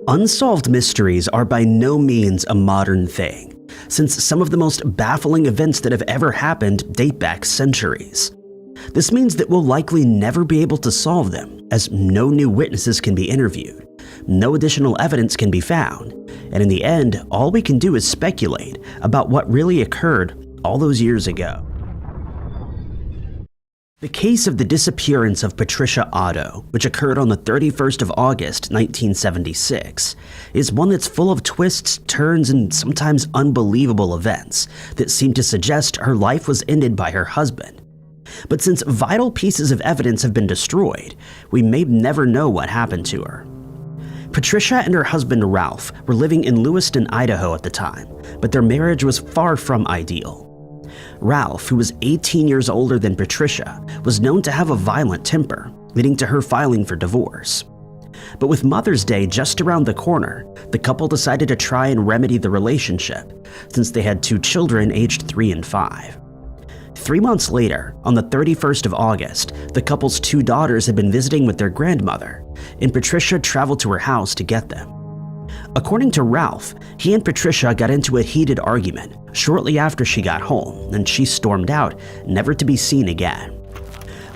Unsolved mysteries are by no means a modern thing, since some of the most baffling events that have ever happened date back centuries. This means that we'll likely never be able to solve them, as no new witnesses can be interviewed, no additional evidence can be found, and in the end, all we can do is speculate about what really occurred all those years ago. The case of the disappearance of Patricia Otto, which occurred on the 31st of August, 1976, is one that's full of twists, turns, and sometimes unbelievable events that seem to suggest her life was ended by her husband. But since vital pieces of evidence have been destroyed, we may never know what happened to her. Patricia and her husband Ralph were living in Lewiston, Idaho at the time, but their marriage was far from ideal. Ralph, who was 18 years older than Patricia, was known to have a violent temper, leading to her filing for divorce. But with Mother's Day just around the corner, the couple decided to try and remedy the relationship, since they had 2 children aged 3 and 5. 3 months later, on the 31st of August, the couple's 2 daughters had been visiting with their grandmother, and Patricia traveled to her house to get them. According to Ralph, he and Patricia got into a heated argument shortly after she got home, and she stormed out, never to be seen again.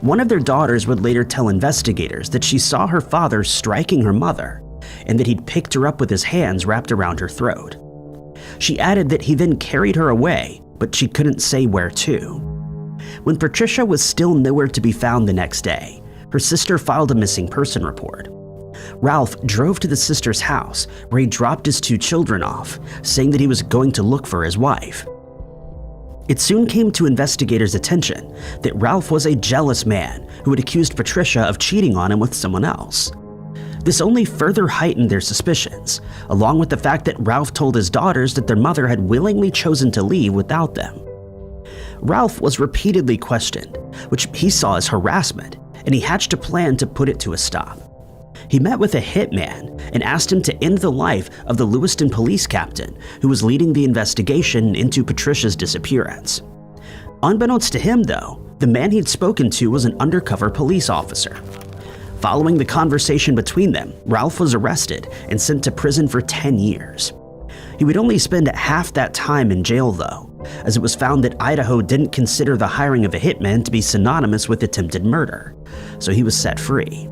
One of their daughters would later tell investigators that she saw her father striking her mother, and that he'd picked her up with his hands wrapped around her throat. She added that he then carried her away, but she couldn't say where to. When Patricia was still nowhere to be found the next day, her sister filed a missing person report. Ralph drove to the sister's house, where he dropped his 2 children off, saying that he was going to look for his wife. It soon came to investigators' attention that Ralph was a jealous man who had accused Patricia of cheating on him with someone else. This only further heightened their suspicions, along with the fact that Ralph told his daughters that their mother had willingly chosen to leave without them. Ralph was repeatedly questioned, which he saw as harassment, and he hatched a plan to put it to a stop. He met with a hitman and asked him to end the life of the Lewiston police captain who was leading the investigation into Patricia's disappearance. Unbeknownst to him, though, the man he'd spoken to was an undercover police officer. Following the conversation between them, Ralph was arrested and sent to prison for 10 years. He would only spend half that time in jail, though, as it was found that Idaho didn't consider the hiring of a hitman to be synonymous with attempted murder, so he was set free.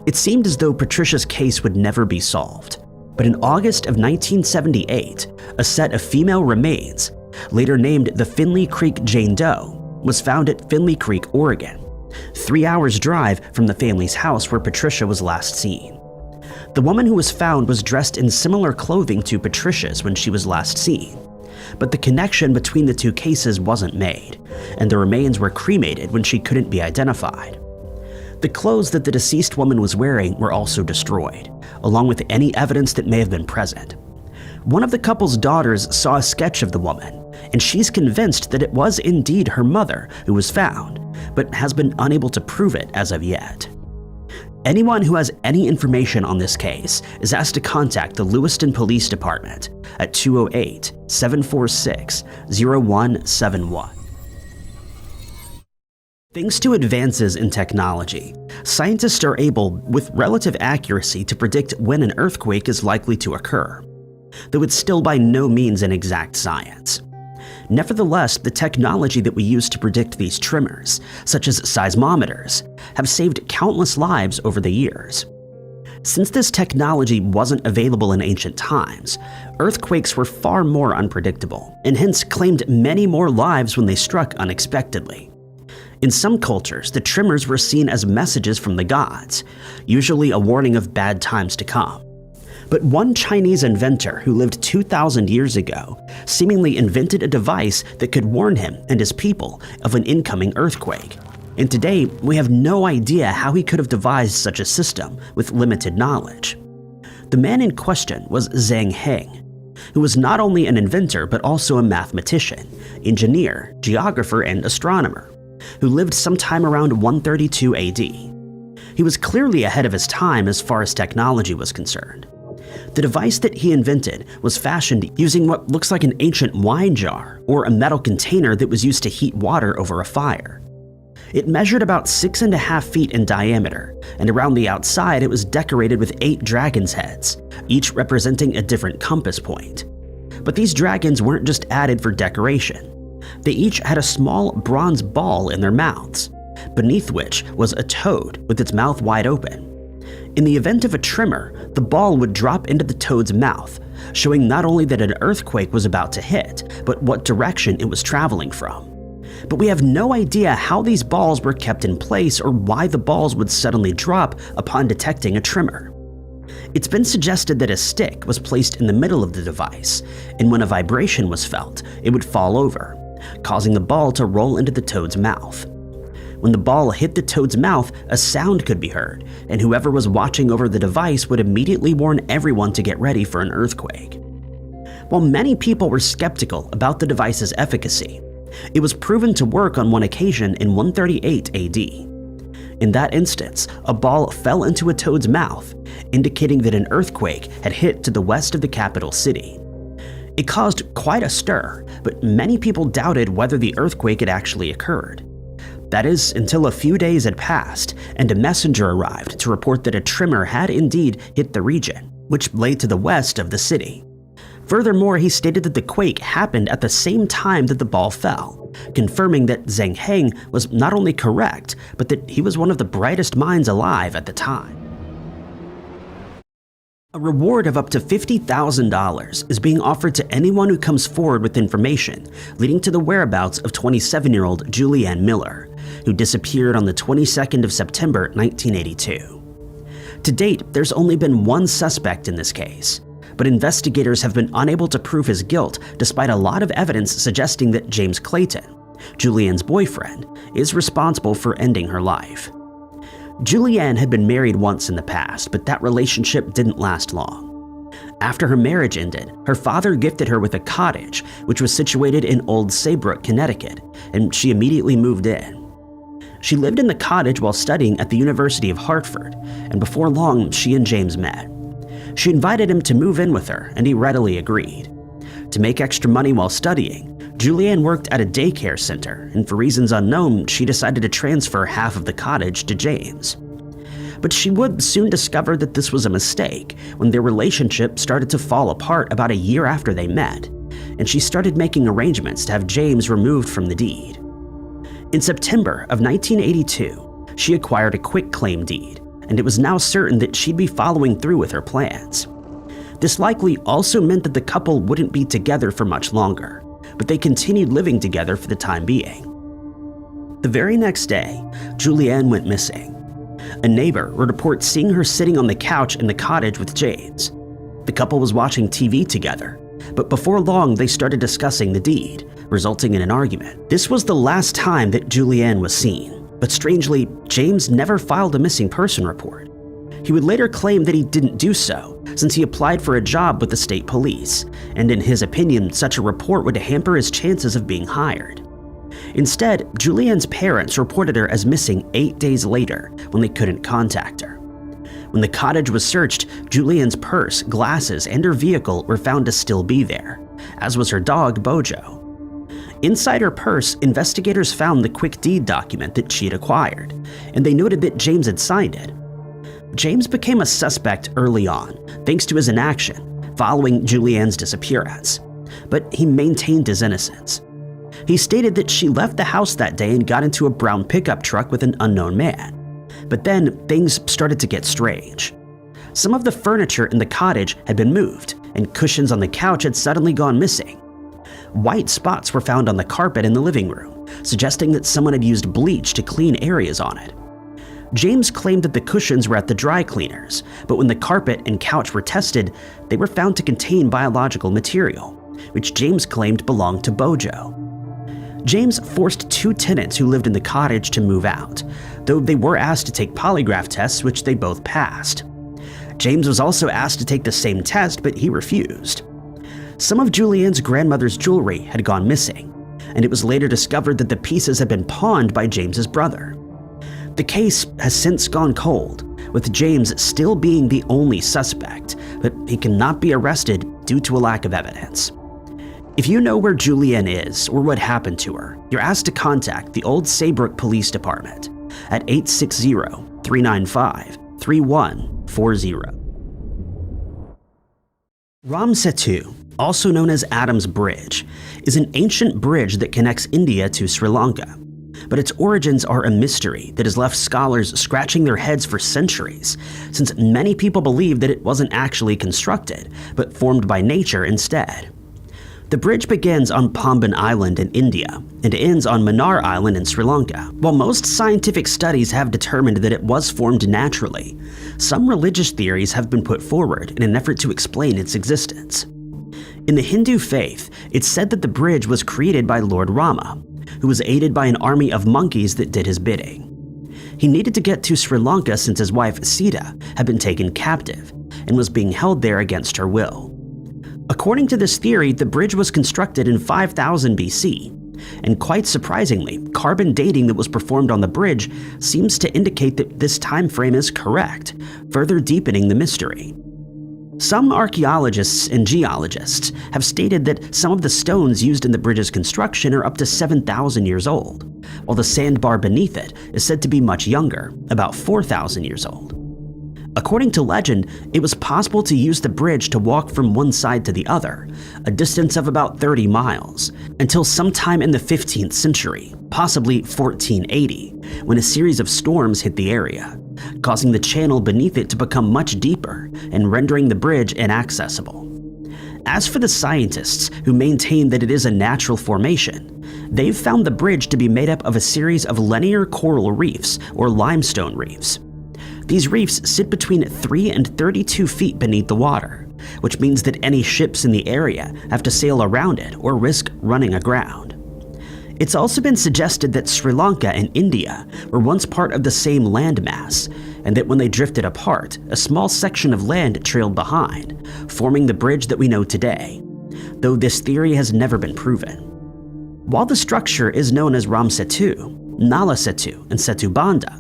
It seemed as though Patricia's case would never be solved, but in August of 1978, a set of female remains, later named the Finley Creek Jane Doe, was found at Finley Creek, Oregon, 3 hours' drive from the family's house where Patricia was last seen. The woman who was found was dressed in similar clothing to Patricia's when she was last seen, but the connection between the 2 cases wasn't made, and the remains were cremated when she couldn't be identified. The clothes that the deceased woman was wearing were also destroyed, along with any evidence that may have been present. One of the couple's daughters saw a sketch of the woman, and she's convinced that it was indeed her mother who was found, but has been unable to prove it as of yet. Anyone who has any information on this case is asked to contact the Lewiston Police Department at 208-746-0171. Thanks to advances in technology, scientists are able, with relative accuracy, to predict when an earthquake is likely to occur, though it's still by no means an exact science. Nevertheless, the technology that we use to predict these tremors, such as seismometers, have saved countless lives over the years. Since this technology wasn't available in ancient times, earthquakes were far more unpredictable, and hence claimed many more lives when they struck unexpectedly. In some cultures, the tremors were seen as messages from the gods, usually a warning of bad times to come. But one Chinese inventor who lived 2,000 years ago seemingly invented a device that could warn him and his people of an incoming earthquake. And today, we have no idea how he could have devised such a system with limited knowledge. The man in question was Zhang Heng, who was not only an inventor but also a mathematician, engineer, geographer, and astronomer, who lived sometime around 132 AD. He was clearly ahead of his time as far as technology was concerned. The device that he invented was fashioned using what looks like an ancient wine jar or a metal container that was used to heat water over a fire. It measured about 6.5 feet in diameter, and around the outside it was decorated with 8 dragon's heads, each representing a different compass point. But these dragons weren't just added for decoration. They each had a small bronze ball in their mouths, beneath which was a toad with its mouth wide open. In the event of a tremor, the ball would drop into the toad's mouth, showing not only that an earthquake was about to hit, but what direction it was traveling from. But we have no idea how these balls were kept in place or why the balls would suddenly drop upon detecting a tremor. It's been suggested that a stick was placed in the middle of the device, and when a vibration was felt, it would fall over, causing the ball to roll into the toad's mouth. When the ball hit the toad's mouth, a sound could be heard, and whoever was watching over the device would immediately warn everyone to get ready for an earthquake. While many people were skeptical about the device's efficacy, it was proven to work on one occasion in 138 AD. In that instance, a ball fell into a toad's mouth, indicating that an earthquake had hit to the west of the capital city. It caused quite a stir, but many people doubted whether the earthquake had actually occurred. That is, until a few days had passed and a messenger arrived to report that a tremor had indeed hit the region, which lay to the west of the city. Furthermore, he stated that the quake happened at the same time that the ball fell, confirming that Zhang Heng was not only correct, but that he was one of the brightest minds alive at the time. A reward of up to $50,000 is being offered to anyone who comes forward with information leading to the whereabouts of 27-year-old Julianne Miller, who disappeared on the 22nd of September 1982. To date, there's only been one suspect in this case, but investigators have been unable to prove his guilt despite a lot of evidence suggesting that James Clayton, Julianne's boyfriend, is responsible for ending her life. Julianne had been married once in the past, but that relationship didn't last long. After her marriage ended, her father gifted her with a cottage, which was situated in Old Saybrook, Connecticut, and she immediately moved in. She lived in the cottage while studying at the University of Hartford, and before long, she and James met. She invited him to move in with her, and he readily agreed. To make extra money while studying, Julianne worked at a daycare center, and for reasons unknown, she decided to transfer half of the cottage to James. But she would soon discover that this was a mistake when their relationship started to fall apart about a year after they met, and she started making arrangements to have James removed from the deed. In September of 1982, she acquired a quitclaim deed, and it was now certain that she'd be following through with her plans. This likely also meant that the couple wouldn't be together for much longer, but they continued living together for the time being. The very next day, Julianne went missing. A neighbor would report seeing her sitting on the couch in the cottage with James. The couple was watching TV together, but before long they started discussing the deed, resulting in an argument. This was the last time that Julianne was seen, but strangely, James never filed a missing person report. He would later claim that he didn't do so, since he applied for a job with the state police, and in his opinion, such a report would hamper his chances of being hired. Instead, Julianne's parents reported her as missing 8 days later when they couldn't contact her. When the cottage was searched, Julianne's purse, glasses, and her vehicle were found to still be there, as was her dog, Bojo. Inside her purse, investigators found the quick deed document that she had acquired, and they noted that James had signed it. James became a suspect early on, thanks to his inaction following Julianne's disappearance, but he maintained his innocence. He stated that she left the house that day and got into a brown pickup truck with an unknown man, but then things started to get strange. Some of the furniture in the cottage had been moved, and cushions on the couch had suddenly gone missing. White spots were found on the carpet in the living room, suggesting that someone had used bleach to clean areas on it. James claimed that the cushions were at the dry cleaners, but when the carpet and couch were tested, they were found to contain biological material, which James claimed belonged to Bojo. James forced 2 tenants who lived in the cottage to move out, though they were asked to take polygraph tests, which they both passed. James was also asked to take the same test, but he refused. Some of Julianne's grandmother's jewelry had gone missing, and it was later discovered that the pieces had been pawned by James's brother. The case has since gone cold, with James still being the only suspect, but he cannot be arrested due to a lack of evidence. If you know where Julianne is or what happened to her, you're asked to contact the Old Saybrook Police Department at 860-395-3140. Ram Setu, also known as Adam's Bridge, is an ancient bridge that connects India to Sri Lanka. But its origins are a mystery that has left scholars scratching their heads for centuries, since many people believe that it wasn't actually constructed, but formed by nature instead. The bridge begins on Pamban Island in India and ends on Mannar Island in Sri Lanka. While most scientific studies have determined that it was formed naturally, some religious theories have been put forward in an effort to explain its existence. In the Hindu faith, it's said that the bridge was created by Lord Rama, who was aided by an army of monkeys that did his bidding. He needed to get to Sri Lanka since his wife Sita had been taken captive and was being held there against her will. According to this theory, the bridge was constructed in 5000 BC, and quite surprisingly, carbon dating that was performed on the bridge seems to indicate that this time frame is correct, further deepening the mystery. Some archaeologists and geologists have stated that some of the stones used in the bridge's construction are up to 7,000 years old, while the sandbar beneath it is said to be much younger, about 4,000 years old. According to legend, it was possible to use the bridge to walk from one side to the other, a distance of about 30 miles, until sometime in the 15th century, possibly 1480, when a series of storms hit the area, causing the channel beneath it to become much deeper and rendering the bridge inaccessible. As for the scientists who maintain that it is a natural formation, they've found the bridge to be made up of a series of linear coral reefs or limestone reefs. These reefs sit between 3 and 32 feet beneath the water, which means that any ships in the area have to sail around it or risk running aground. It's also been suggested that Sri Lanka and India were once part of the same landmass, and that when they drifted apart, a small section of land trailed behind, forming the bridge that we know today, though this theory has never been proven. While the structure is known as Ram Setu, Nala Setu, and Setu Banda,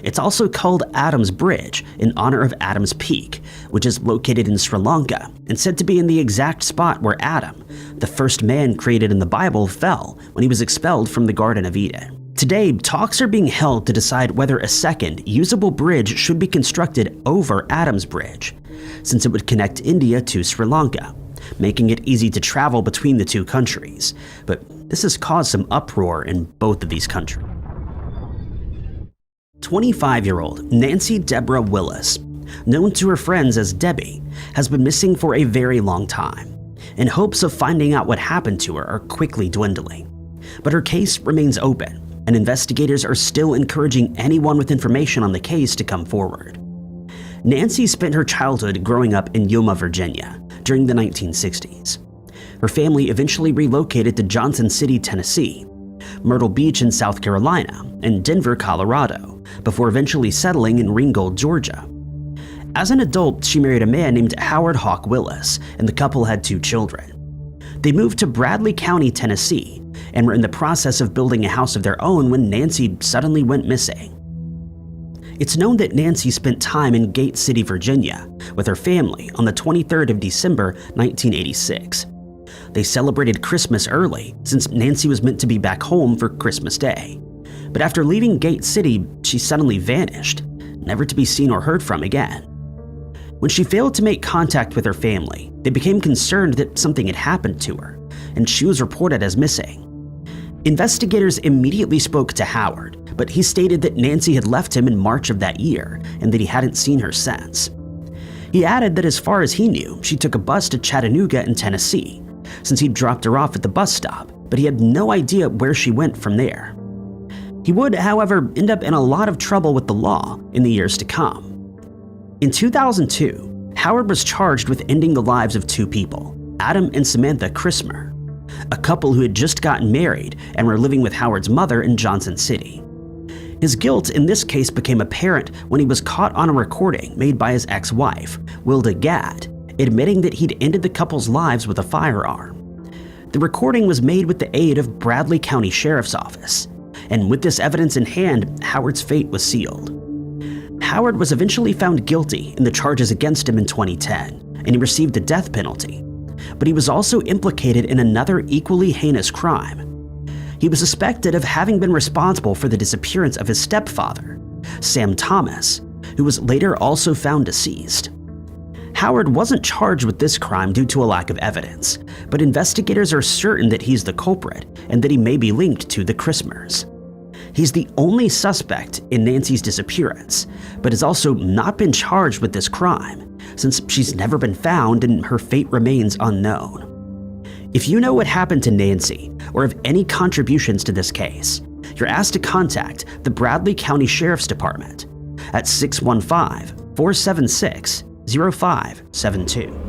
it's also called Adam's Bridge in honor of Adam's Peak, which is located in Sri Lanka and said to be in the exact spot where Adam, the first man created in the Bible, fell when he was expelled from the Garden of Eden. Today, talks are being held to decide whether a second, usable bridge should be constructed over Adam's Bridge, since it would connect India to Sri Lanka, making it easy to travel between the two countries. But this has caused some uproar in both of these countries. 25-year-old Nancy Deborah Willis, known to her friends as Debbie, has been missing for a very long time, and hopes of finding out what happened to her are quickly dwindling. But her case remains open, and investigators are still encouraging anyone with information on the case to come forward. Nancy spent her childhood growing up in Yuma, Virginia, during the 1960s. Her family eventually relocated to Johnson City, Tennessee, Myrtle Beach in South Carolina, and Denver, Colorado, before eventually settling in Ringgold, Georgia. As an adult, she married a man named Howard Hawk Willis, and the couple had 2 children. They moved to Bradley County, Tennessee, and were in the process of building a house of their own when Nancy suddenly went missing. It's known that Nancy spent time in Gate City, Virginia, with her family on the 23rd of December, 1986. They celebrated Christmas early, since Nancy was meant to be back home for Christmas Day. But after leaving Gate City, she suddenly vanished, never to be seen or heard from again. When she failed to make contact with her family, they became concerned that something had happened to her, and she was reported as missing. Investigators immediately spoke to Howard, but he stated that Nancy had left him in March of that year and that he hadn't seen her since. He added that as far as he knew, she took a bus to Chattanooga in Tennessee, since he'd dropped her off at the bus stop, but he had no idea where she went from there. He would, however, end up in a lot of trouble with the law in the years to come. In 2002, Howard was charged with ending the lives of 2 people, Adam and Samantha Christmer, a couple who had just gotten married and were living with Howard's mother in Johnson City. His guilt in this case became apparent when he was caught on a recording made by his ex-wife, Wilda Gadd, admitting that he'd ended the couple's lives with a firearm. The recording was made with the aid of Bradley County Sheriff's Office, and with this evidence in hand, Howard's fate was sealed. Howard was eventually found guilty in the charges against him in 2010, and he received the death penalty. but he was also implicated in another equally heinous crime. He was suspected of having been responsible for the disappearance of his stepfather, Sam Thomas, who was later also found deceased. Howard wasn't charged with this crime due to a lack of evidence, but investigators are certain that he's the culprit and that he may be linked to the Christmers. He's the only suspect in Nancy's disappearance, but has also not been charged with this crime, since she's never been found and her fate remains unknown. If you know what happened to Nancy, or have any contributions to this case, you're asked to contact the Bradley County Sheriff's Department at 615-476-0572.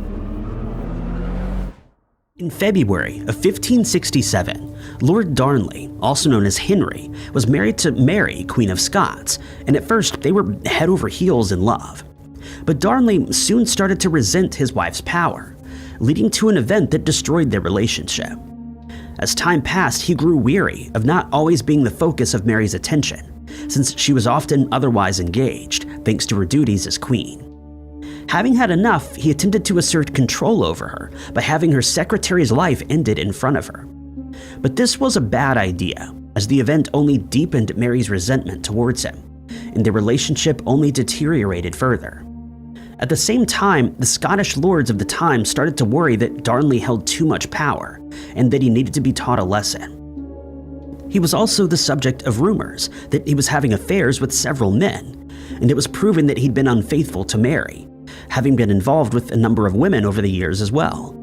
In February of 1567, Lord Darnley, also known as Henry, was married to Mary, Queen of Scots, and at first they were head over heels in love. But Darnley soon started to resent his wife's power, leading to an event that destroyed their relationship. As time passed, he grew weary of not always being the focus of Mary's attention, since she was often otherwise engaged, thanks to her duties as queen. Having had enough, he attempted to assert control over her by having her secretary's life ended in front of her. But this was a bad idea, as the event only deepened Mary's resentment towards him, and their relationship only deteriorated further. At the same time, the Scottish lords of the time started to worry that Darnley held too much power, and that he needed to be taught a lesson. He was also the subject of rumors that he was having affairs with several men, and it was proven that he'd been unfaithful to Mary, having been involved with a number of women over the years as well.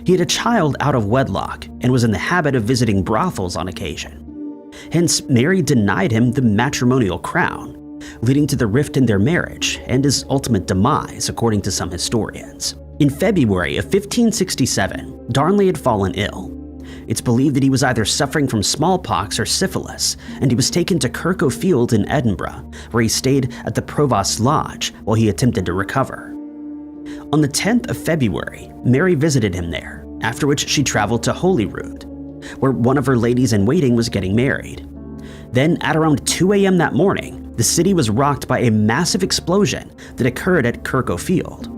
He had a child out of wedlock and was in the habit of visiting brothels on occasion. Hence, Mary denied him the matrimonial crown, leading to the rift in their marriage and his ultimate demise, according to some historians. In February of 1567, Darnley had fallen ill. It's believed that he was either suffering from smallpox or syphilis, and he was taken to Kirk Field in Edinburgh, where he stayed at the Provost's Lodge while he attempted to recover. On the 10th of February, Mary visited him there, after which she traveled to Holyrood, where one of her ladies-in-waiting was getting married. Then, at around 2 a.m. that morning, the city was rocked by a massive explosion that occurred at Kirk Field.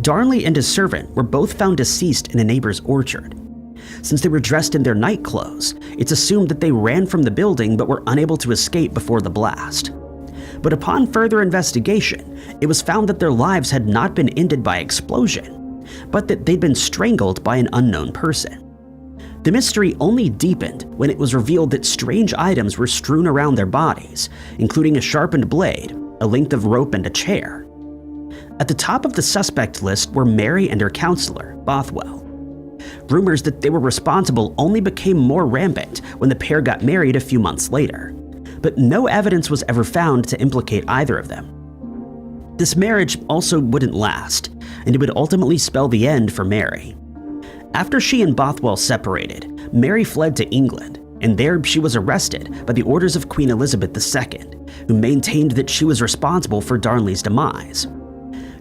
Darnley and his servant were both found deceased in a neighbor's orchard. Since they were dressed in their night clothes, it's assumed that they ran from the building but were unable to escape before the blast. But upon further investigation, it was found that their lives had not been ended by explosion, but that they'd been strangled by an unknown person. The mystery only deepened when it was revealed that strange items were strewn around their bodies, including a sharpened blade, a length of rope, and a chair. At the top of the suspect list were Mary and her counselor, Bothwell. Rumors that they were responsible only became more rampant when the pair got married a few months later, but no evidence was ever found to implicate either of them. This marriage also wouldn't last, and it would ultimately spell the end for Mary. After she and Bothwell separated, Mary fled to England, and there she was arrested by the orders of Queen Elizabeth II, who maintained that she was responsible for Darnley's demise.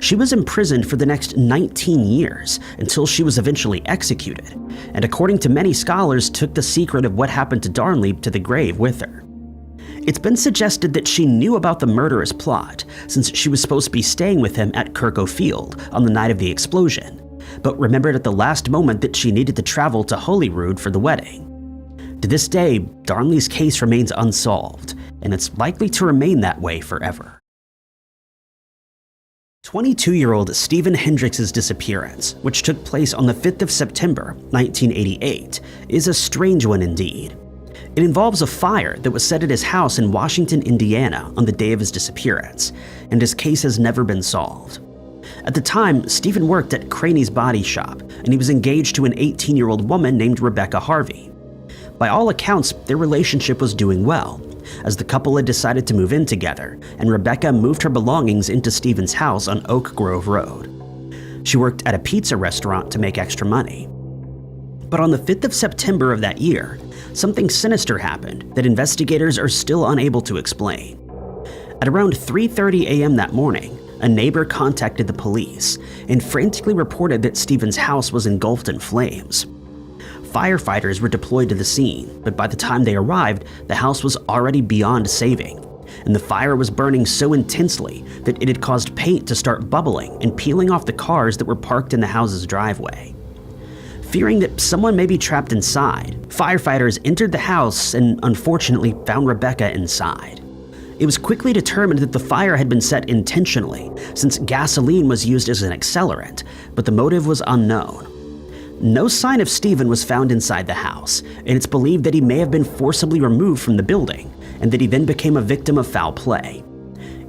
She was imprisoned for the next 19 years until she was eventually executed, and according to many scholars, took the secret of what happened to Darnley to the grave with her. It's been suggested that she knew about the murderous plot, since she was supposed to be staying with him at Kirk Field on the night of the explosion, but remembered at the last moment that she needed to travel to Holyrood for the wedding. To this day, Darnley's case remains unsolved, and it's likely to remain that way forever. 22-year-old Stephen Hendrick's disappearance, which took place on the 5th of September, 1988, is a strange one indeed. It involves a fire that was set at his house in Washington, Indiana on the day of his disappearance, and his case has never been solved. At the time, Stephen worked at Craney's Body Shop, and he was engaged to an 18-year-old woman named Rebecca Harvey. By all accounts, their relationship was doing well, as the couple had decided to move in together, and Rebecca moved her belongings into Stephen's house on Oak Grove Road. She worked at a pizza restaurant to make extra money. But on the 5th of September of that year, something sinister happened that investigators are still unable to explain. At around 3:30 a.m. that morning, a neighbor contacted the police and frantically reported that Stephen's house was engulfed in flames. Firefighters were deployed to the scene, but by the time they arrived, the house was already beyond saving, and the fire was burning so intensely that it had caused paint to start bubbling and peeling off the cars that were parked in the house's driveway. Fearing that someone may be trapped inside, firefighters entered the house and unfortunately found Rebecca inside. It was quickly determined that the fire had been set intentionally, since gasoline was used as an accelerant, but the motive was unknown. No sign of Stephen was found inside the house, and it's believed that he may have been forcibly removed from the building, and that he then became a victim of foul play.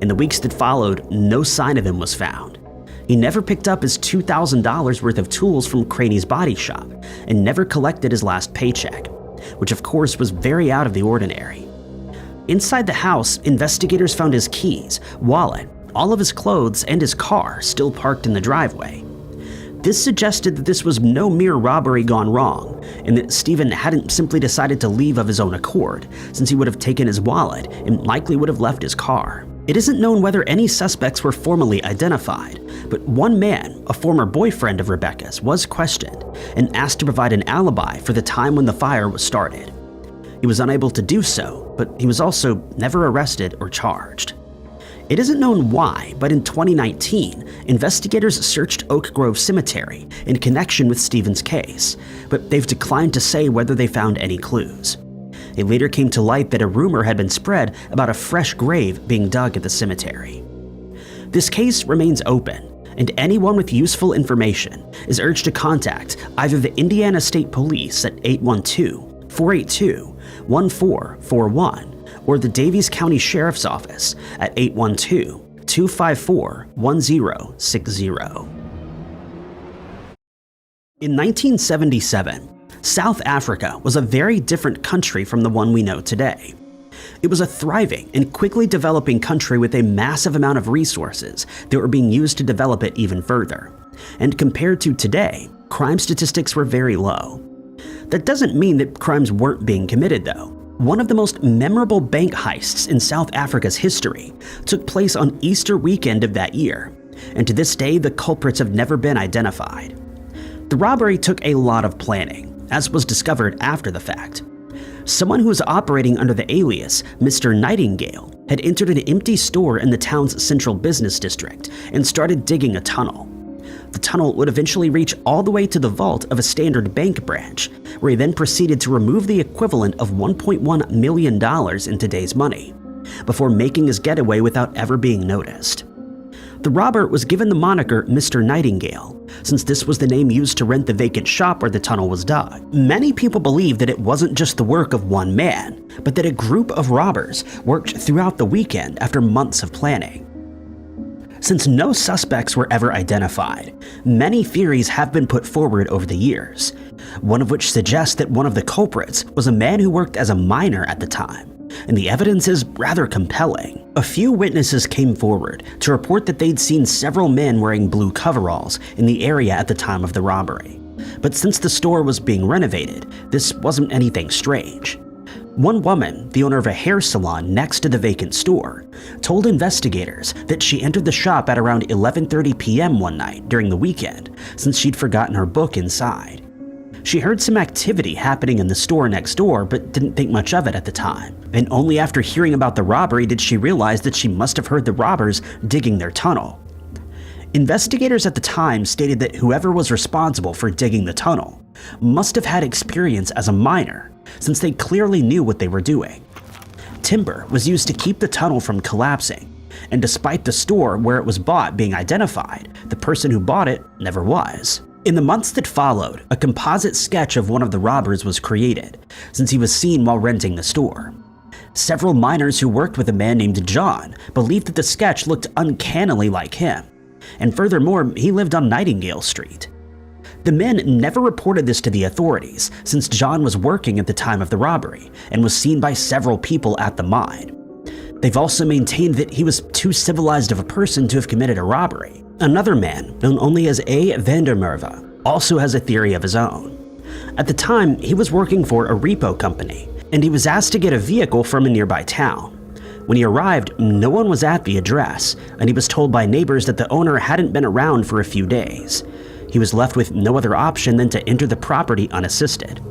In the weeks that followed, no sign of him was found. He never picked up his $2,000 worth of tools from Craney's body shop, and never collected his last paycheck, which of course was very out of the ordinary. Inside the house, investigators found his keys, wallet, all of his clothes, and his car still parked in the driveway. This suggested that this was no mere robbery gone wrong, and that Stephen hadn't simply decided to leave of his own accord, since he would have taken his wallet and likely would have left his car. It isn't known whether any suspects were formally identified, but one man, a former boyfriend of Rebecca's, was questioned and asked to provide an alibi for the time when the fire was started. He was unable to do so, but he was also never arrested or charged. It isn't known why, but in 2019, investigators searched Oak Grove Cemetery in connection with Stephen's case, but they've declined to say whether they found any clues. It later came to light that a rumor had been spread about a fresh grave being dug at the cemetery. This case remains open, and anyone with useful information is urged to contact either the Indiana State Police at 812-482-1441 or the Daviess County Sheriff's Office at 812-254-1060. In 1977, South Africa was a very different country from the one we know today. It was a thriving and quickly developing country with a massive amount of resources that were being used to develop it even further. And compared to today, crime statistics were very low. That doesn't mean that crimes weren't being committed, though. One of the most memorable bank heists in South Africa's history took place on Easter weekend of that year, and to this day the culprits have never been identified. The robbery took a lot of planning, as was discovered after the fact. Someone who was operating under the alias Mr. Nightingale had entered an empty store in the town's central business district and started digging a tunnel. The tunnel would eventually reach all the way to the vault of a Standard Bank branch, where he then proceeded to remove the equivalent of $1.1 million in today's money, before making his getaway without ever being noticed. The robber was given the moniker Mr. Nightingale, since this was the name used to rent the vacant shop where the tunnel was dug. Many people believe that it wasn't just the work of one man, but that a group of robbers worked throughout the weekend after months of planning. Since no suspects were ever identified, many theories have been put forward over the years, one of which suggests that one of the culprits was a man who worked as a miner at the time, and the evidence is rather compelling. A few witnesses came forward to report that they'd seen several men wearing blue coveralls in the area at the time of the robbery, but since the store was being renovated, this wasn't anything strange. One woman, the owner of a hair salon next to the vacant store, told investigators that she entered the shop at around 11:30 p.m. one night during the weekend, since she'd forgotten her book inside. She heard some activity happening in the store next door, but didn't think much of it at the time, and only after hearing about the robbery did she realize that she must have heard the robbers digging their tunnel. Investigators at the time stated that whoever was responsible for digging the tunnel must have had experience as a miner, since they clearly knew what they were doing. Timber was used to keep the tunnel from collapsing, and despite the store where it was bought being identified, the person who bought it never was. In the months that followed, a composite sketch of one of the robbers was created, since he was seen while renting the store. Several miners who worked with a man named John believed that the sketch looked uncannily like him, and furthermore, he lived on Nightingale Street. The men never reported this to the authorities, since John was working at the time of the robbery and was seen by several people at the mine. They've also maintained that he was too civilized of a person to have committed a robbery. Another man, known only as A. Vandermerve, also has a theory of his own. At the time, he was working for a repo company, and he was asked to get a vehicle from a nearby town. When he arrived, no one was at the address, and he was told by neighbors that the owner hadn't been around for a few days. He was left with no other option than to enter the property unassisted.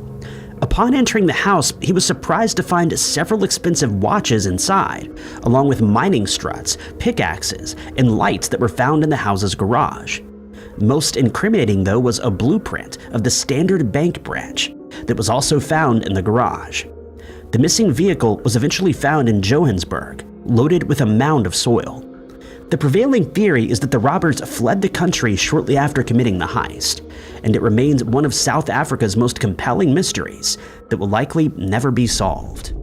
Upon entering the house, he was surprised to find several expensive watches inside, along with mining struts, pickaxes, and lights that were found in the house's garage. Most incriminating, though, was a blueprint of the Standard Bank branch that was also found in the garage. The missing vehicle was eventually found in Johannesburg, loaded with a mound of soil. The prevailing theory is that the robbers fled the country shortly after committing the heist, and it remains one of South Africa's most compelling mysteries that will likely never be solved.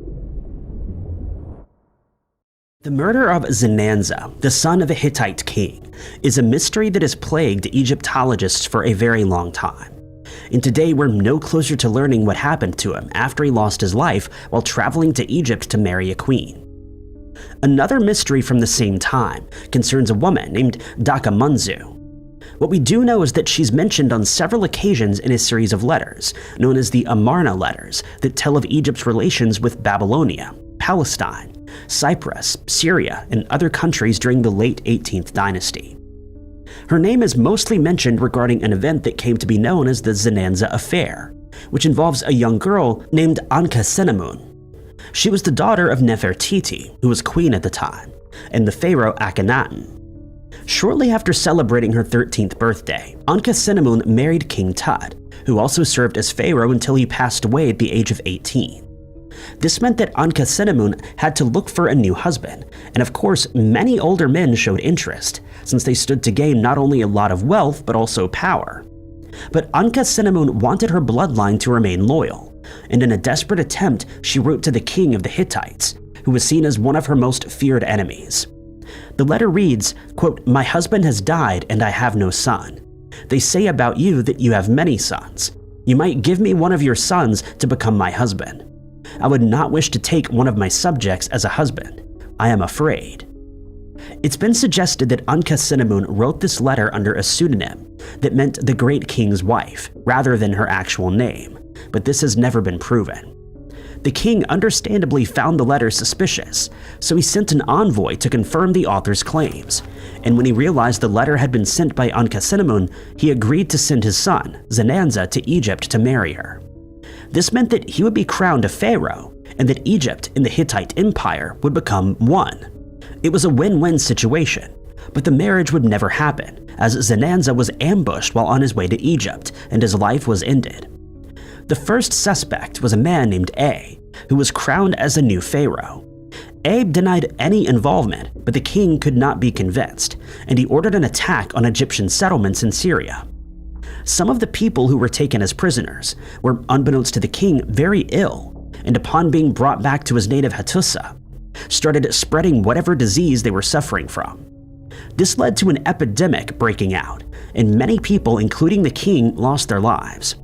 The murder of Zannanza, the son of a Hittite king, is a mystery that has plagued Egyptologists for a very long time. And today we're no closer to learning what happened to him after he lost his life while traveling to Egypt to marry a queen. Another mystery from the same time concerns a woman named Dakamunzu. What we do know is that she's mentioned on several occasions in a series of letters, known as the Amarna letters, that tell of Egypt's relations with Babylonia, Palestine, Cyprus, Syria, and other countries during the late 18th dynasty. Her name is mostly mentioned regarding an event that came to be known as the Zannanza Affair, which involves a young girl named Ankhesenamun. She was the daughter of Nefertiti, who was queen at the time, and the pharaoh Akhenaten. Shortly after celebrating her 13th birthday, Ankhesenamun married King Tut, who also served as pharaoh until he passed away at the age of 18. This meant that Ankhesenamun had to look for a new husband, and of course many older men showed interest, since they stood to gain not only a lot of wealth but also power. But Ankhesenamun wanted her bloodline to remain loyal, and in a desperate attempt she wrote to the king of the Hittites, who was seen as one of her most feared enemies. The letter reads, quote, "My husband has died and I have no son. They say about you that you have many sons. You might give me one of your sons to become my husband. I would not wish to take one of my subjects as a husband. I am afraid." It's been suggested that Ankhesenamun wrote this letter under a pseudonym that meant the great king's wife, rather than her actual name, but this has never been proven. The king understandably found the letter suspicious, so he sent an envoy to confirm the author's claims, and when he realized the letter had been sent by Ankhesenamun, he agreed to send his son, Zannanza, to Egypt to marry her. This meant that he would be crowned a pharaoh, and that Egypt and the Hittite Empire would become one. It was a win-win situation, but the marriage would never happen, as Zannanza was ambushed while on his way to Egypt, and his life was ended. The first suspect was a man named A, who was crowned as a new pharaoh. Abe denied any involvement, but the king could not be convinced, and he ordered an attack on Egyptian settlements in Syria. Some of the people who were taken as prisoners were, unbeknownst to the king, very ill, and upon being brought back to his native Hattusa, started spreading whatever disease they were suffering from. This led to an epidemic breaking out, and many people, including the king, lost their lives.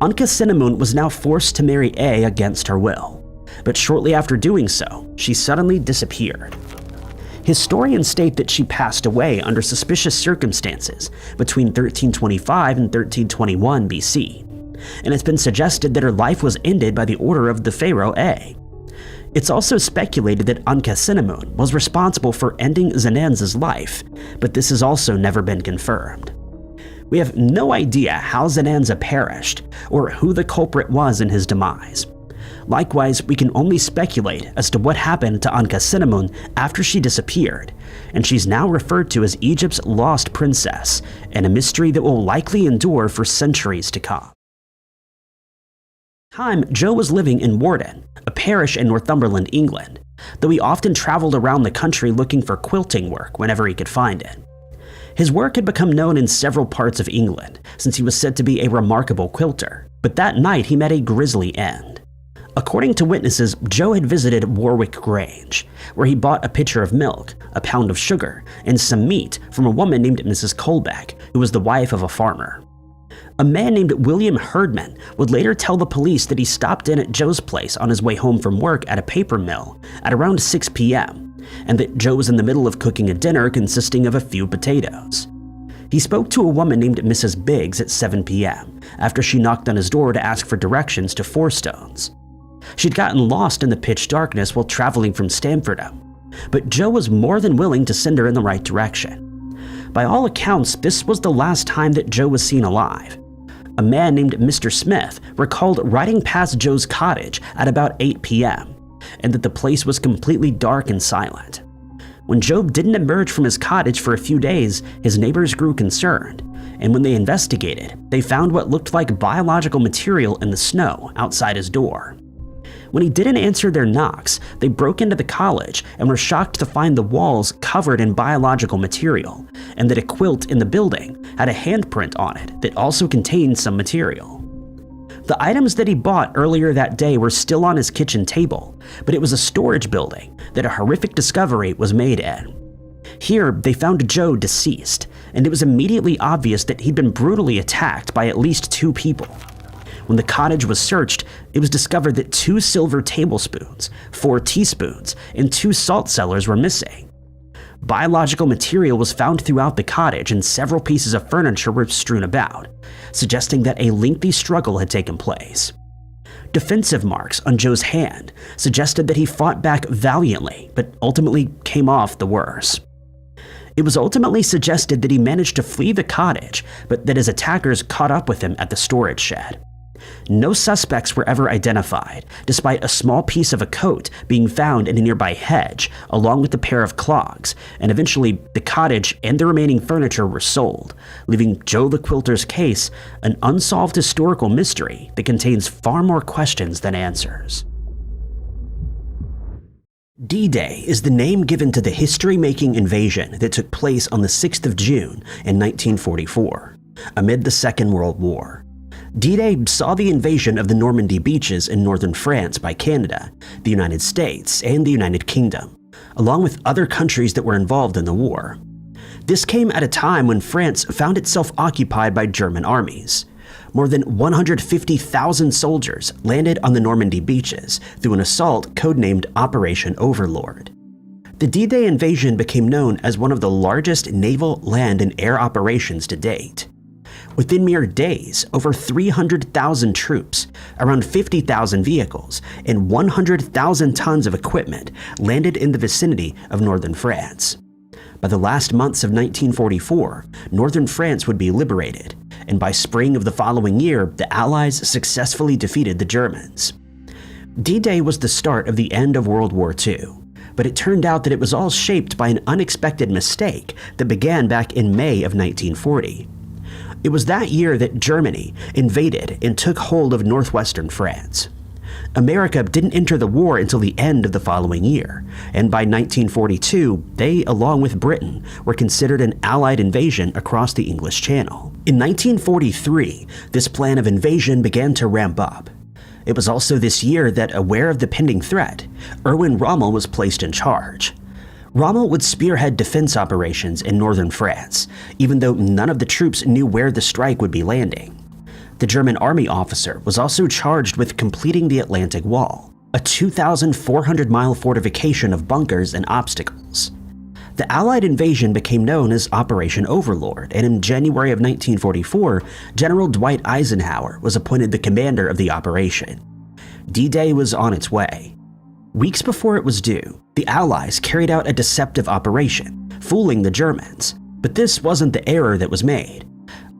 Ankhesenamun was now forced to marry A against her will, but shortly after doing so, she suddenly disappeared. Historians state that she passed away under suspicious circumstances between 1325 and 1321 BC, and it's been suggested that her life was ended by the order of the pharaoh A. It's also speculated that Ankhesenamun was responsible for ending Zannanza's life, but this has also never been confirmed. We have no idea how Zannanza perished or who the culprit was in his demise. Likewise, we can only speculate as to what happened to Ankhesenamun after she disappeared, and she's now referred to as Egypt's lost princess, and a mystery that will likely endure for centuries to come. At the time, Joe was living in Warden, a parish in Northumberland, England, though he often traveled around the country looking for quilting work whenever he could find it. His work had become known in several parts of England, since he was said to be a remarkable quilter, but that night he met a grisly end. According to witnesses, Joe had visited Warwick Grange, where he bought a pitcher of milk, a pound of sugar, and some meat from a woman named Mrs. Colbeck, who was the wife of a farmer. A man named William Herdman would later tell the police that he stopped in at Joe's place on his way home from work at a paper mill at around 6 p.m., and that Joe was in the middle of cooking a dinner consisting of a few potatoes. He spoke to a woman named Mrs. Biggs at 7 p.m. after she knocked on his door to ask for directions to Four Stones. She'd gotten lost in the pitch darkness while traveling from Stamfordham, but Joe was more than willing to send her in the right direction. By all accounts, this was the last time that Joe was seen alive. A man named Mr. Smith recalled riding past Joe's cottage at about 8 p.m., and that the place was completely dark and silent. When Joe didn't emerge from his cottage for a few days, his neighbors grew concerned, and when they investigated, they found what looked like biological material in the snow outside his door. When he didn't answer their knocks, they broke into the college and were shocked to find the walls covered in biological material, and that a quilt in the building had a handprint on it that also contained some material. The items that he bought earlier that day were still on his kitchen table, but it was a storage building that a horrific discovery was made in. Here, they found Joe deceased, and it was immediately obvious that he'd been brutally attacked by at least 2 people. When the cottage was searched, it was discovered that 2 silver tablespoons, 4 teaspoons, and 2 salt cellars were missing. Biological material was found throughout the cottage, and several pieces of furniture were strewn about, suggesting that a lengthy struggle had taken place. Defensive marks on Joe's hand suggested that he fought back valiantly, but ultimately came off the worse. It was ultimately suggested that he managed to flee the cottage, but that his attackers caught up with him at the storage shed. No suspects were ever identified, despite a small piece of a coat being found in a nearby hedge, along with a pair of clogs, and eventually the cottage and the remaining furniture were sold, leaving Joe the Quilter's case an unsolved historical mystery that contains far more questions than answers. D-Day is the name given to the history-making invasion that took place on the 6th of June in 1944, amid the Second World War. D-Day saw the invasion of the Normandy beaches in northern France by Canada, the United States, and the United Kingdom, along with other countries that were involved in the war. This came at a time when France found itself occupied by German armies. More than 150,000 soldiers landed on the Normandy beaches through an assault codenamed Operation Overlord. The D-Day invasion became known as one of the largest naval, land, and air operations to date. Within mere days, over 300,000 troops, around 50,000 vehicles, and 100,000 tons of equipment landed in the vicinity of northern France. By the last months of 1944, northern France would be liberated, and by spring of the following year, the Allies successfully defeated the Germans. D-Day was the start of the end of World War II, but it turned out that it was all shaped by an unexpected mistake that began back in May of 1940. It was that year that Germany invaded and took hold of northwestern France. America didn't enter the war until the end of the following year, and by 1942, they, along with Britain, were considered an Allied invasion across the English Channel. In 1943, this plan of invasion began to ramp up. It was also this year that, aware of the pending threat, Erwin Rommel was placed in charge. Rommel would spearhead defense operations in northern France, even though none of the troops knew where the strike would be landing. The German army officer was also charged with completing the Atlantic Wall, a 2,400-mile fortification of bunkers and obstacles. The Allied invasion became known as Operation Overlord, and in January of 1944, General Dwight Eisenhower was appointed the commander of the operation. D-Day was on its way. Weeks before it was due, the Allies carried out a deceptive operation, fooling the Germans. But this wasn't the error that was made.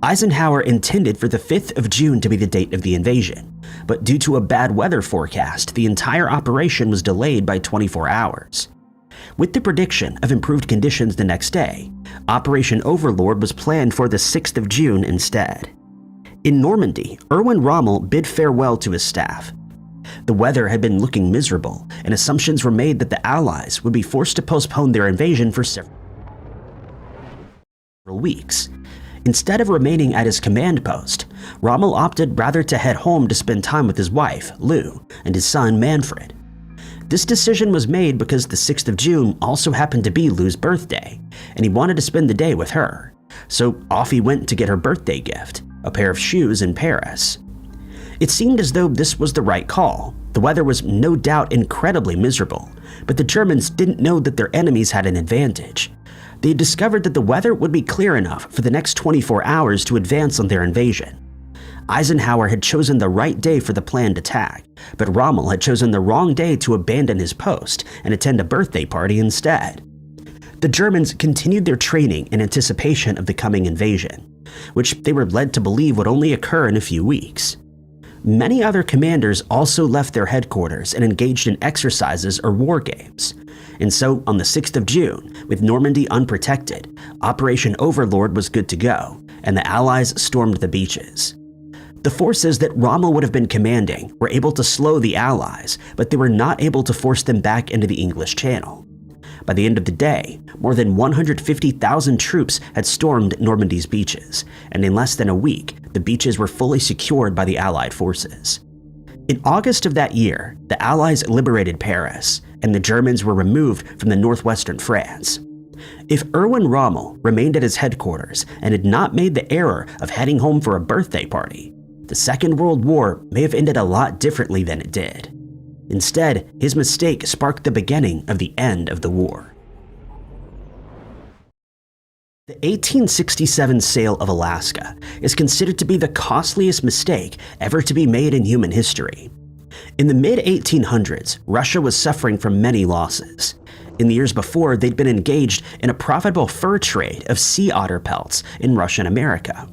Eisenhower intended for the 5th of June to be the date of the invasion, but due to a bad weather forecast, the entire operation was delayed by 24 hours. With the prediction of improved conditions the next day, Operation Overlord was planned for the 6th of June instead. In Normandy, Erwin Rommel bid farewell to his staff. The weather had been looking miserable, and assumptions were made that the Allies would be forced to postpone their invasion for several weeks. Instead of remaining at his command post, Rommel opted rather to head home to spend time with his wife, Lou, and his son, Manfred. This decision was made because the 6th of June also happened to be Lou's birthday, and he wanted to spend the day with her. So off he went to get her birthday gift, a pair of shoes in Paris. It seemed as though this was the right call. The weather was no doubt incredibly miserable, but the Germans didn't know that their enemies had an advantage. They had discovered that the weather would be clear enough for the next 24 hours to advance on their invasion. Eisenhower had chosen the right day for the planned attack, but Rommel had chosen the wrong day to abandon his post and attend a birthday party instead. The Germans continued their training in anticipation of the coming invasion, which they were led to believe would only occur in a few weeks. Many other commanders also left their headquarters and engaged in exercises or war games. And so, on the 6th of June, with Normandy unprotected, Operation Overlord was good to go, and the Allies stormed the beaches. The forces that Rommel would have been commanding were able to slow the Allies, but they were not able to force them back into the English Channel. By the end of the day, more than 150,000 troops had stormed Normandy's beaches, and in less than a week, the beaches were fully secured by the Allied forces. In August of that year, the Allies liberated Paris, and the Germans were removed from the northwestern France. If Erwin Rommel remained at his headquarters and had not made the error of heading home for a birthday party, the Second World War may have ended a lot differently than it did. Instead, his mistake sparked the beginning of the end of the war. The 1867 sale of Alaska is considered to be the costliest mistake ever to be made in human history. In the mid-1800s, Russia was suffering from many losses. In the years before, they'd been engaged in a profitable fur trade of sea otter pelts in Russian America.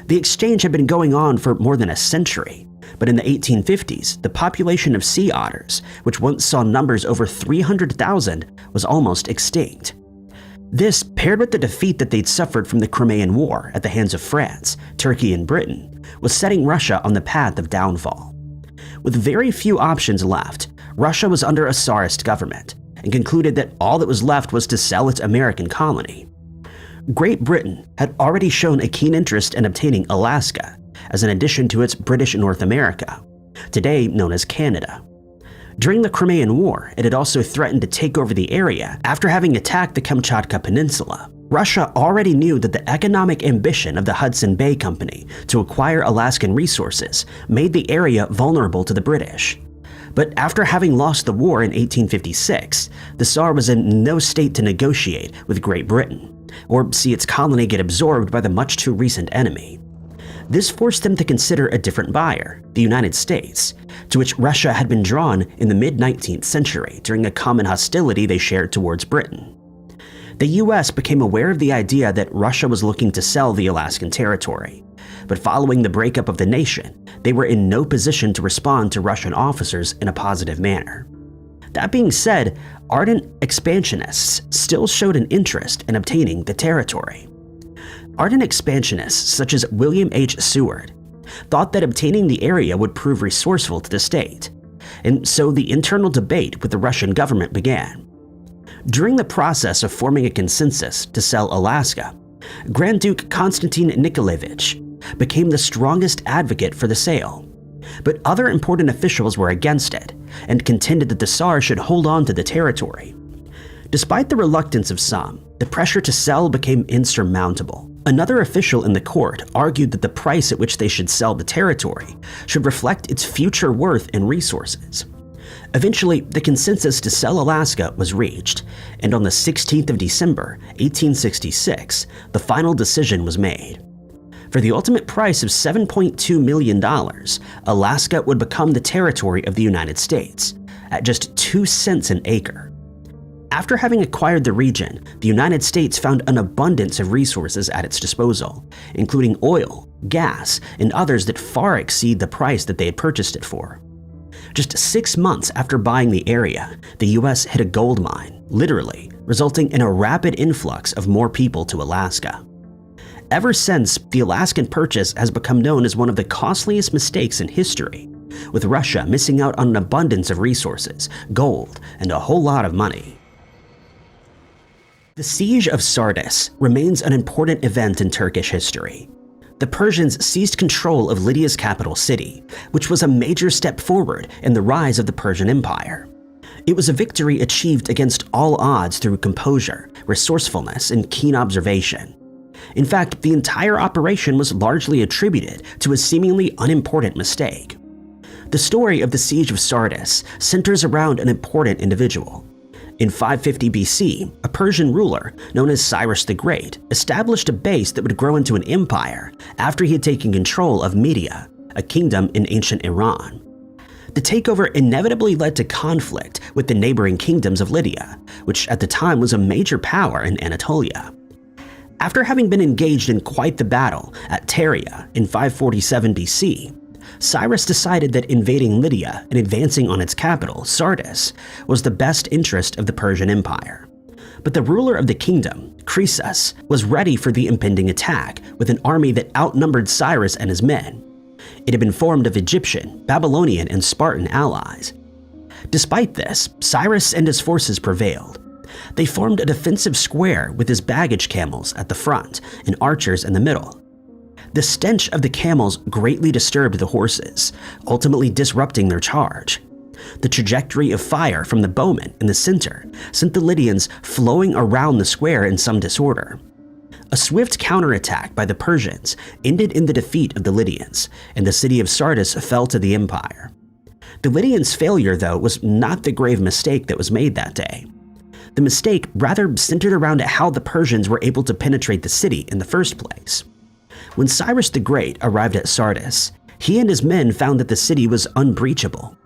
The exchange had been going on for more than a century, but in the 1850s, the population of sea otters, which once saw numbers over 300,000, was almost extinct. This, paired with the defeat that they'd suffered from the Crimean War at the hands of France, Turkey, and Britain, was setting Russia on the path of downfall. With very few options left, Russia was under a Tsarist government and concluded that all that was left was to sell its American colony. Great Britain had already shown a keen interest in obtaining Alaska as an addition to its British North America, today known as Canada. During the Crimean War, it had also threatened to take over the area after having attacked the Kamchatka Peninsula. Russia already knew that the economic ambition of the Hudson Bay Company to acquire Alaskan resources made the area vulnerable to the British. But after having lost the war in 1856, the Tsar was in no state to negotiate with Great Britain, or see its colony get absorbed by the much too recent enemy. This forced them to consider a different buyer, the United States, to which Russia had been drawn in the mid-19th century during a common hostility they shared towards Britain. The US became aware of the idea that Russia was looking to sell the Alaskan territory, but following the breakup of the nation, they were in no position to respond to Russian officers in a positive manner. That being said, ardent expansionists still showed an interest in obtaining the territory. Ardent expansionists such as William H. Seward thought that obtaining the area would prove resourceful to the state, and so the internal debate with the Russian government began. During the process of forming a consensus to sell Alaska, Grand Duke Konstantin Nikolaevich became the strongest advocate for the sale, but other important officials were against it and contended that the Tsar should hold on to the territory. Despite the reluctance of some, the pressure to sell became insurmountable. Another official in the court argued that the price at which they should sell the territory should reflect its future worth and resources. Eventually, the consensus to sell Alaska was reached, and on the 16th of December, 1866, the final decision was made. For the ultimate price of $7.2 million, Alaska would become the territory of the United States, at just 2 cents an acre. After having acquired the region, the United States found an abundance of resources at its disposal, including oil, gas, and others that far exceed the price that they had purchased it for. Just 6 months after buying the area, the US hit a gold mine, literally, resulting in a rapid influx of more people to Alaska. Ever since, the Alaskan Purchase has become known as one of the costliest mistakes in history, with Russia missing out on an abundance of resources, gold, and a whole lot of money. The Siege of Sardis remains an important event in Turkish history. The Persians seized control of Lydia's capital city, which was a major step forward in the rise of the Persian Empire. It was a victory achieved against all odds through composure, resourcefulness, and keen observation. In fact, the entire operation was largely attributed to a seemingly unimportant mistake. The story of the Siege of Sardis centers around an important individual. In 550 BC, a Persian ruler known as Cyrus the Great established a base that would grow into an empire after he had taken control of Media, a kingdom in ancient Iran. The takeover inevitably led to conflict with the neighboring kingdoms of Lydia, which at the time was a major power in Anatolia. After having been engaged in quite the battle at Pteria in 547 BC, Cyrus decided that invading Lydia and advancing on its capital, Sardis, was the best interest of the Persian Empire. But the ruler of the kingdom, Croesus, was ready for the impending attack with an army that outnumbered Cyrus and his men. It had been formed of Egyptian, Babylonian, and Spartan allies. Despite this, Cyrus and his forces prevailed. They formed a defensive square with his baggage camels at the front and archers in the middle. The stench of the camels greatly disturbed the horses, ultimately disrupting their charge. The trajectory of fire from the bowmen in the center sent the Lydians flowing around the square in some disorder. A swift counterattack by the Persians ended in the defeat of the Lydians, and the city of Sardis fell to the empire. The Lydians' failure, though, was not the grave mistake that was made that day. The mistake rather centered around how the Persians were able to penetrate the city in the first place. When Cyrus the Great arrived at Sardis, he and his men found that the city was unbreachable.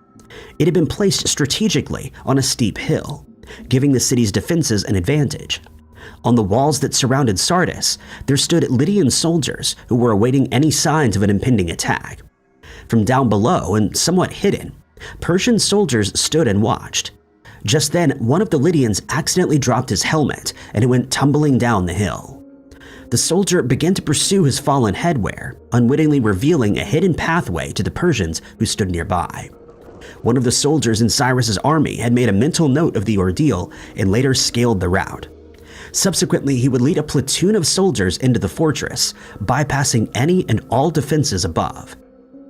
It had been placed strategically on a steep hill, giving the city's defenses an advantage. On the walls that surrounded Sardis, there stood Lydian soldiers who were awaiting any signs of an impending attack. From down below and somewhat hidden, Persian soldiers stood and watched. Just then, one of the Lydians accidentally dropped his helmet and it went tumbling down the hill. The soldier began to pursue his fallen headwear, unwittingly revealing a hidden pathway to the Persians who stood nearby. One of the soldiers in Cyrus's army had made a mental note of the ordeal and later scaled the route. Subsequently, he would lead a platoon of soldiers into the fortress, bypassing any and all defenses above.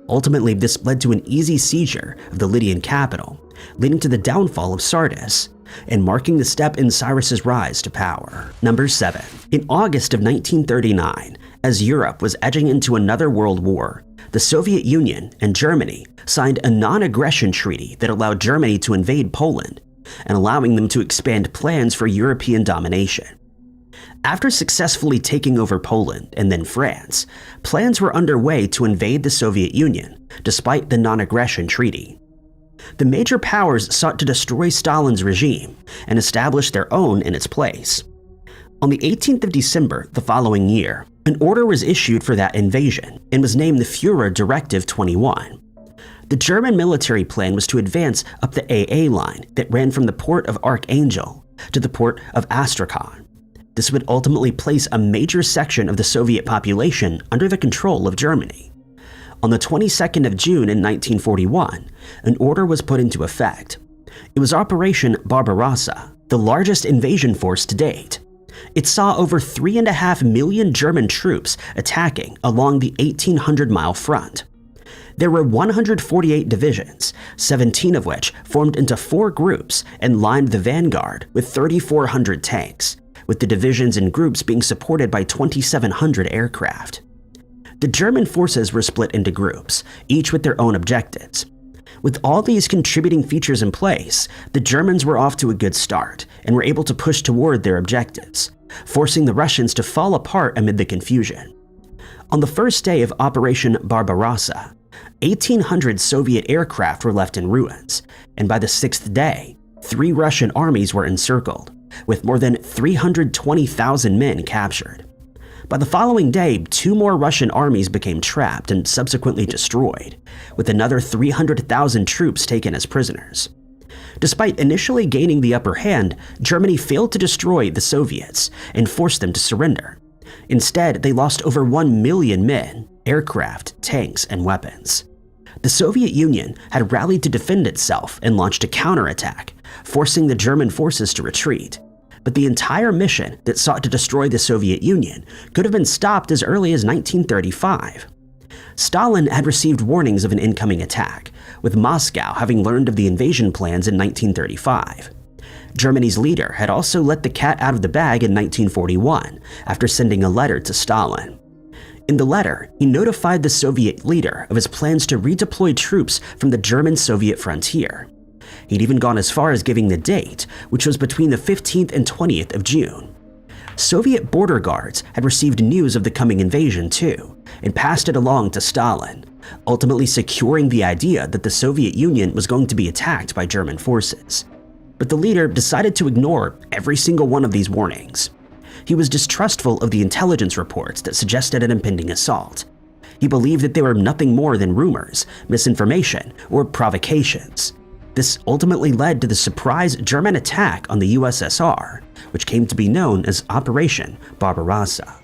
Ultimately, this led to an easy seizure of the Lydian capital, leading to the downfall of Sardis and marking the step in Cyrus's rise to power. Number 7. In August of 1939, as Europe was edging into another world war, the Soviet Union and Germany signed a non-aggression treaty that allowed Germany to invade Poland and allowing them to expand plans for European domination. After successfully taking over Poland and then France, plans were underway to invade the Soviet Union, despite the non-aggression treaty. The major powers sought to destroy Stalin's regime and establish their own in its place. On the 18th of December the following year, an order was issued for that invasion and was named the Führer Directive 21. The German military plan was to advance up the AA line that ran from the port of Archangel to the port of Astrakhan. This would ultimately place a major section of the Soviet population under the control of Germany. On the 22nd of June in 1941, an order was put into effect. It was Operation Barbarossa, the largest invasion force to date. It saw over 3.5 million German troops attacking along the 1,800-mile front. There were 148 divisions, 17 of which formed into 4 groups and lined the vanguard with 3,400 tanks, with the divisions and groups being supported by 2,700 aircraft. The German forces were split into groups, each with their own objectives. With all these contributing features in place, the Germans were off to a good start and were able to push toward their objectives, forcing the Russians to fall apart amid the confusion. On the first day of Operation Barbarossa, 1,800 Soviet aircraft were left in ruins, and by the 6th day, 3 Russian armies were encircled, with more than 320,000 men captured. By the following day, 2 more Russian armies became trapped and subsequently destroyed, with another 300,000 troops taken as prisoners. Despite initially gaining the upper hand, Germany failed to destroy the Soviets and forced them to surrender. Instead, they lost over 1 million men, aircraft, tanks, and weapons. The Soviet Union had rallied to defend itself and launched a counterattack, forcing the German forces to retreat. But the entire mission that sought to destroy the Soviet Union could have been stopped as early as 1935. Stalin had received warnings of an incoming attack, with Moscow having learned of the invasion plans in 1935. Germany's leader had also let the cat out of the bag in 1941 after sending a letter to Stalin. In the letter, he notified the Soviet leader of his plans to redeploy troops from the German-Soviet frontier. He'd even gone as far as giving the date, which was between the 15th and 20th of June. Soviet border guards had received news of the coming invasion too, and passed it along to Stalin, ultimately securing the idea that the Soviet Union was going to be attacked by German forces. But the leader decided to ignore every single one of these warnings. He was distrustful of the intelligence reports that suggested an impending assault. He believed that they were nothing more than rumors, misinformation, or provocations. This ultimately led to the surprise German attack on the USSR, which came to be known as Operation Barbarossa.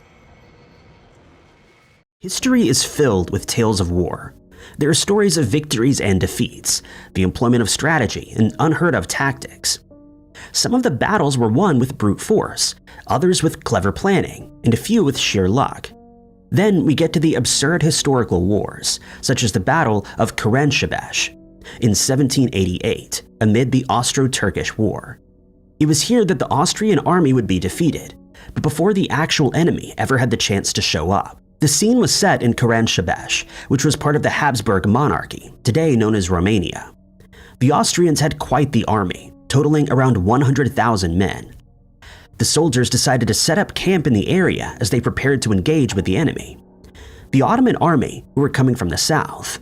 History is filled with tales of war. There are stories of victories and defeats, the employment of strategy and unheard-of tactics. Some of the battles were won with brute force, others with clever planning, and a few with sheer luck. Then we get to the absurd historical wars, such as the Battle of Karansebes in 1788, amid the Austro-Turkish War. It was here that the Austrian army would be defeated, but before the actual enemy ever had the chance to show up. The scene was set in Karansebes, which was part of the Habsburg monarchy, today known as Romania. The Austrians had quite the army, totaling around 100,000 men. The soldiers decided to set up camp in the area as they prepared to engage with the enemy, the Ottoman army, who were coming from the south.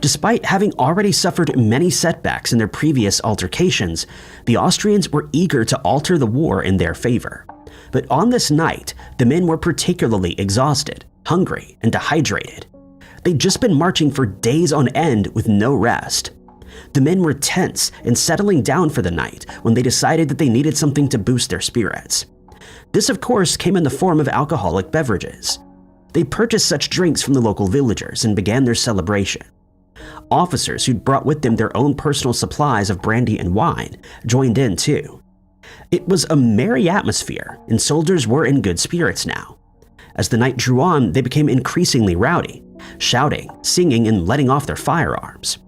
Despite having already suffered many setbacks in their previous altercations, the Austrians were eager to alter the war in their favor. But on this night, the men were particularly exhausted, hungry, and dehydrated. They'd just been marching for days on end with no rest. The men were tense and settling down for the night when they decided that they needed something to boost their spirits. This, of course, came in the form of alcoholic beverages. They purchased such drinks from the local villagers and began their celebration. Officers who'd brought with them their own personal supplies of brandy and wine joined in too. It was a merry atmosphere, and soldiers were in good spirits now. As the night drew on, they became increasingly rowdy, shouting, singing, and letting off their firearms.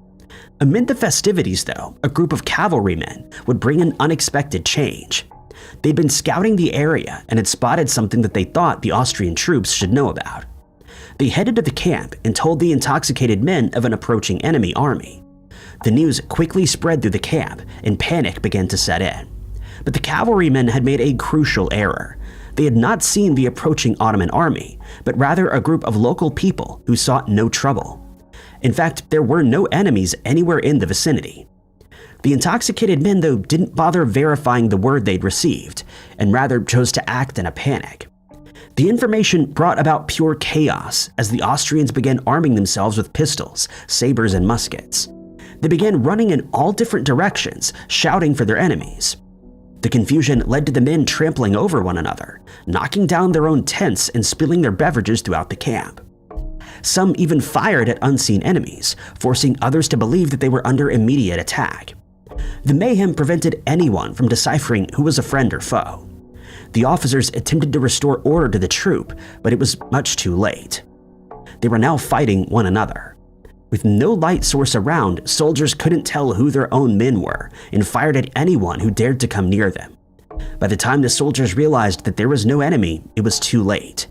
Amid the festivities, though, a group of cavalrymen would bring an unexpected change. They'd been scouting the area and had spotted something that they thought the Austrian troops should know about. They headed to the camp and told the intoxicated men of an approaching enemy army. The news quickly spread through the camp, and panic began to set in. But the cavalrymen had made a crucial error. They had not seen the approaching Ottoman army, but rather a group of local people who sought no trouble. In fact, there were no enemies anywhere in the vicinity. The intoxicated men, though, didn't bother verifying the word they'd received, and rather chose to act in a panic. The information brought about pure chaos as the Austrians began arming themselves with pistols, sabers, and muskets. They began running in all different directions, shouting for their enemies. The confusion led to the men trampling over one another, knocking down their own tents and spilling their beverages throughout the camp. Some even fired at unseen enemies, forcing others to believe that they were under immediate attack. The mayhem prevented anyone from deciphering who was a friend or foe. The officers attempted to restore order to the troop, but it was much too late. They were now fighting one another. With no light source around, soldiers couldn't tell who their own men were and fired at anyone who dared to come near them. By the time the soldiers realized that there was no enemy, it was too late.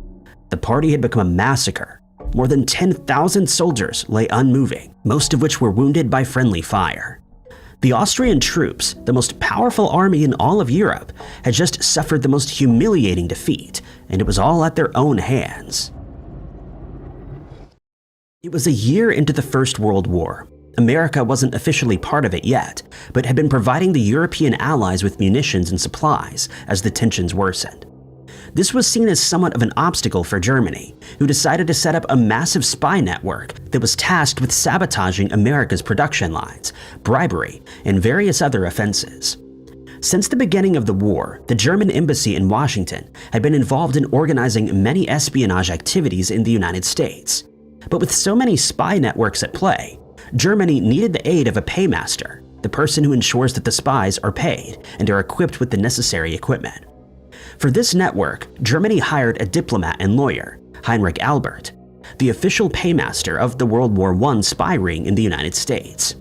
The party had become a massacre. More than 10,000 soldiers lay unmoving, most of which were wounded by friendly fire. The Austrian troops, the most powerful army in all of Europe, had just suffered the most humiliating defeat, and it was all at their own hands. It was a year into the First World War. America wasn't officially part of it yet, but had been providing the European allies with munitions and supplies as the tensions worsened. This was seen as somewhat of an obstacle for Germany, who decided to set up a massive spy network that was tasked with sabotaging America's production lines, bribery, and various other offenses. Since the beginning of the war, the German embassy in Washington had been involved in organizing many espionage activities in the United States. But with so many spy networks at play, Germany needed the aid of a paymaster, the person who ensures that the spies are paid and are equipped with the necessary equipment. For this network, Germany hired a diplomat and lawyer, Heinrich Albert, the official paymaster of the World War I spy ring in the United States.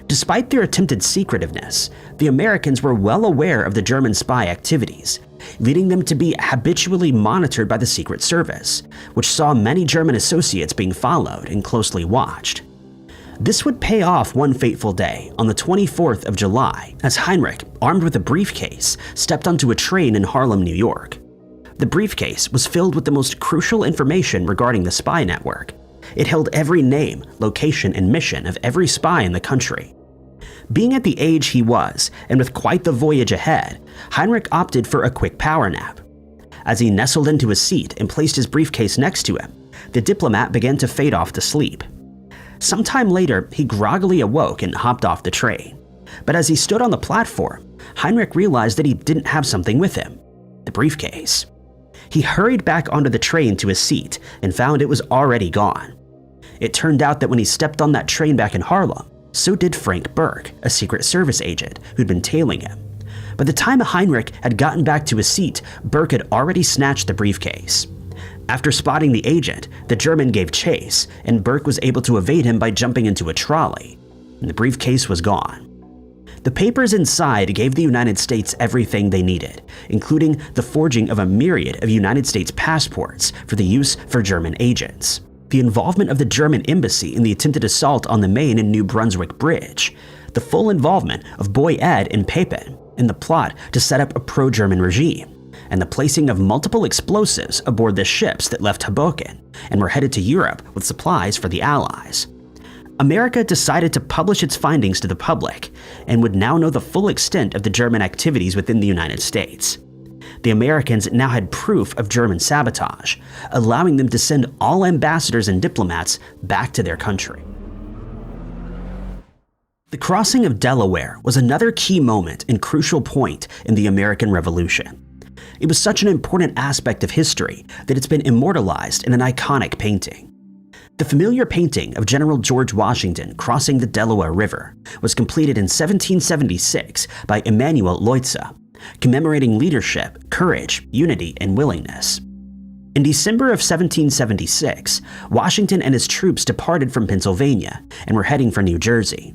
Despite their attempted secretiveness, the Americans were well aware of the German spy activities, leading them to be habitually monitored by the Secret Service, which saw many German associates being followed and closely watched. This would pay off one fateful day on the 24th of July as Heinrich, armed with a briefcase, stepped onto a train in Harlem, New York. The briefcase was filled with the most crucial information regarding the spy network. It held every name, location, and mission of every spy in the country. Being at the age he was, and with quite the voyage ahead, Heinrich opted for a quick power nap. As he nestled into his seat and placed his briefcase next to him, the diplomat began to fade off to sleep. Sometime later, he groggily awoke and hopped off the train. But as he stood on the platform, Heinrich realized that he didn't have something with him: the briefcase. He hurried back onto the train to his seat and found it was already gone. It turned out that when he stepped on that train back in Harlem, so did Frank Burke, a Secret Service agent who'd been tailing him. By the time Heinrich had gotten back to his seat, Burke had already snatched the briefcase. After spotting the agent, the German gave chase, and Burke was able to evade him by jumping into a trolley, and the briefcase was gone. The papers inside gave the United States everything they needed, including the forging of a myriad of United States passports for the use for German agents, the involvement of the German embassy in the attempted assault on the Maine and New Brunswick Bridge, the full involvement of Boy Ed and Pepin in the plot to set up a pro-German regime, and the placing of multiple explosives aboard the ships that left Hoboken and were headed to Europe with supplies for the Allies. America decided to publish its findings to the public and would now know the full extent of the German activities within the United States. The Americans now had proof of German sabotage, allowing them to send all ambassadors and diplomats back to their country. The crossing of Delaware was another key moment and crucial point in the American Revolution. It was such an important aspect of history that it's been immortalized in an iconic painting. The familiar painting of General George Washington crossing the Delaware River was completed in 1776 by Emanuel Leutze, commemorating leadership, courage, unity, and willingness. In December of 1776, Washington and his troops departed from Pennsylvania and were heading for New Jersey.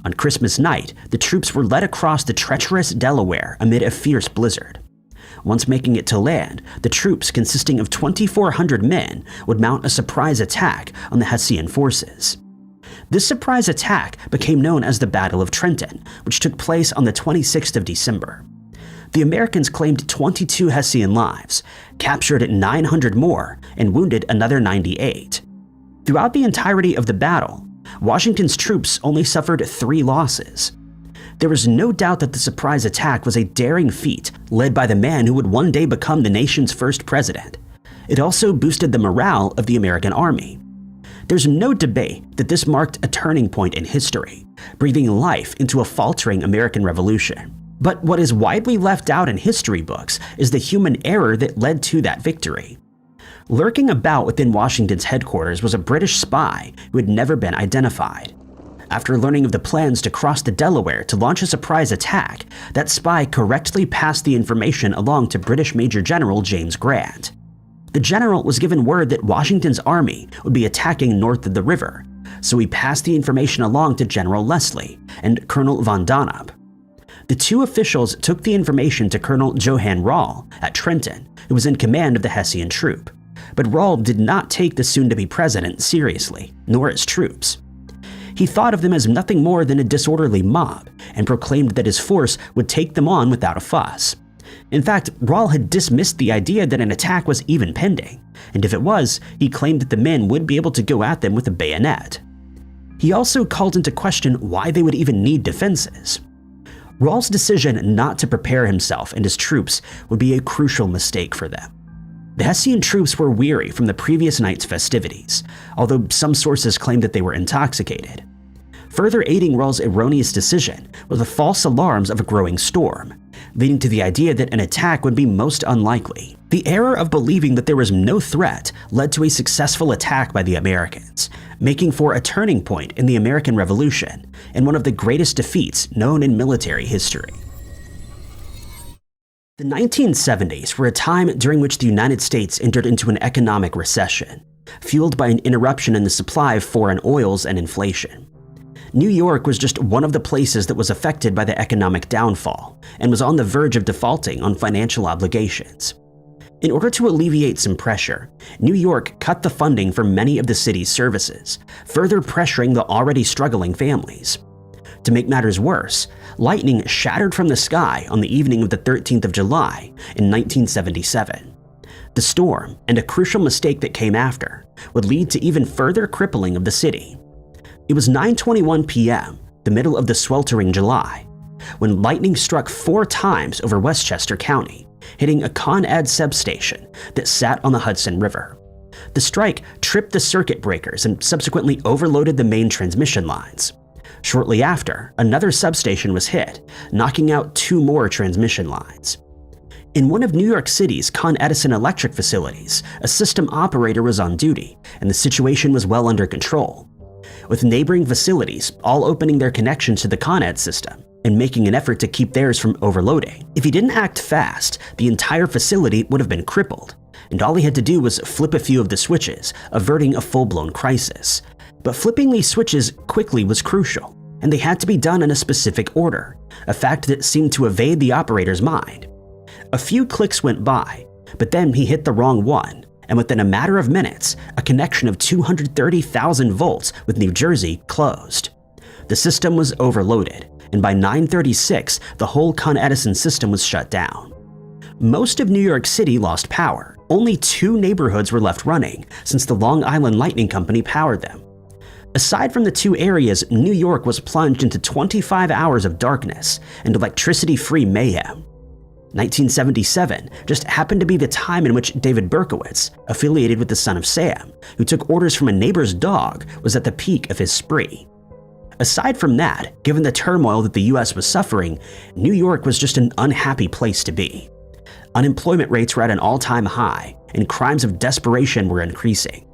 On Christmas night, the troops were led across the treacherous Delaware amid a fierce blizzard. Once making it to land, the troops, consisting of 2,400 men, would mount a surprise attack on the Hessian forces. This surprise attack became known as the Battle of Trenton, which took place on the 26th of December. The Americans claimed 22 Hessian lives, captured 900 more, and wounded another 98. Throughout the entirety of the battle, Washington's troops only suffered 3 losses. There was no doubt that the surprise attack was a daring feat led by the man who would one day become the nation's first president. It also boosted the morale of the American army. There's no debate that this marked a turning point in history, breathing life into a faltering American Revolution. But what is widely left out in history books is the human error that led to that victory. Lurking about within Washington's headquarters was a British spy who had never been identified. After learning of the plans to cross the Delaware to launch a surprise attack, that spy correctly passed the information along to British Major General James Grant. The general was given word that Washington's army would be attacking north of the river, so he passed the information along to General Leslie and Colonel von Donop. The two officials took the information to Colonel Johann Rall at Trenton, who was in command of the Hessian troop, but Rall did not take the soon-to-be president seriously, nor his troops. He thought of them as nothing more than a disorderly mob and proclaimed that his force would take them on without a fuss. In fact, Rall had dismissed the idea that an attack was even pending, and if it was, he claimed that the men would be able to go at them with a bayonet. He also called into question why they would even need defenses. Rall's decision not to prepare himself and his troops would be a crucial mistake for them. The Hessian troops were weary from the previous night's festivities, although some sources claimed that they were intoxicated. Further aiding Rall's erroneous decision were the false alarms of a growing storm, leading to the idea that an attack would be most unlikely. The error of believing that there was no threat led to a successful attack by the Americans, making for a turning point in the American Revolution and one of the greatest defeats known in military history. The 1970s were a time during which the United States entered into an economic recession, fueled by an interruption in the supply of foreign oils and inflation. New York was just one of the places that was affected by the economic downfall and was on the verge of defaulting on financial obligations. In order to alleviate some pressure, New York cut the funding for many of the city's services, further pressuring the already struggling families. To make matters worse, lightning shattered from the sky on the evening of the 13th of July in 1977. The storm, and a crucial mistake that came after, would lead to even further crippling of the city. It was 9:21 p.m., the middle of the sweltering July, when lightning struck 4 times over Westchester County, hitting a Con Ed substation that sat on the Hudson River. The strike tripped the circuit breakers and subsequently overloaded the main transmission lines. Shortly after, another substation was hit, knocking out 2 more transmission lines. In one of New York City's Con Edison electric facilities, a system operator was on duty, and the situation was well under control. With neighboring facilities all opening their connections to the Con Ed system and making an effort to keep theirs from overloading, if he didn't act fast, the entire facility would have been crippled, and all he had to do was flip a few of the switches, averting a full-blown crisis. But flipping these switches quickly was crucial, and they had to be done in a specific order, a fact that seemed to evade the operator's mind. A few clicks went by, but then he hit the wrong one, and within a matter of minutes, a connection of 230,000 volts with New Jersey closed. The system was overloaded, and by 9:36, the whole Con Edison system was shut down. Most of New York City lost power. Only 2 neighborhoods were left running, since the Long Island Lightning Company powered them. Aside from the 2 areas, New York was plunged into 25 hours of darkness and electricity-free mayhem. 1977 just happened to be the time in which David Berkowitz, affiliated with the Son of Sam, who took orders from a neighbor's dog, was at the peak of his spree. Aside from that, given the turmoil that the US was suffering, New York was just an unhappy place to be. Unemployment rates were at an all-time high, and crimes of desperation were increasing.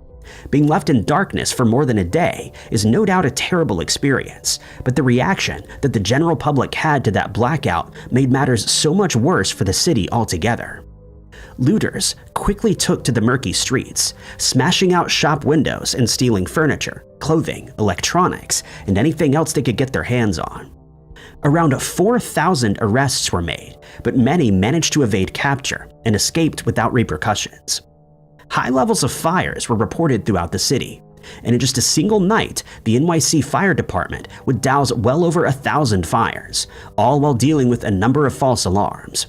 Being left in darkness for more than a day is no doubt a terrible experience, but the reaction that the general public had to that blackout made matters so much worse for the city altogether. Looters quickly took to the murky streets, smashing out shop windows and stealing furniture, clothing, electronics, and anything else they could get their hands on. Around 4,000 arrests were made, but many managed to evade capture and escaped without repercussions. High levels of fires were reported throughout the city, and in just a single night, the NYC Fire Department would douse well over 1,000 fires, all while dealing with a number of false alarms.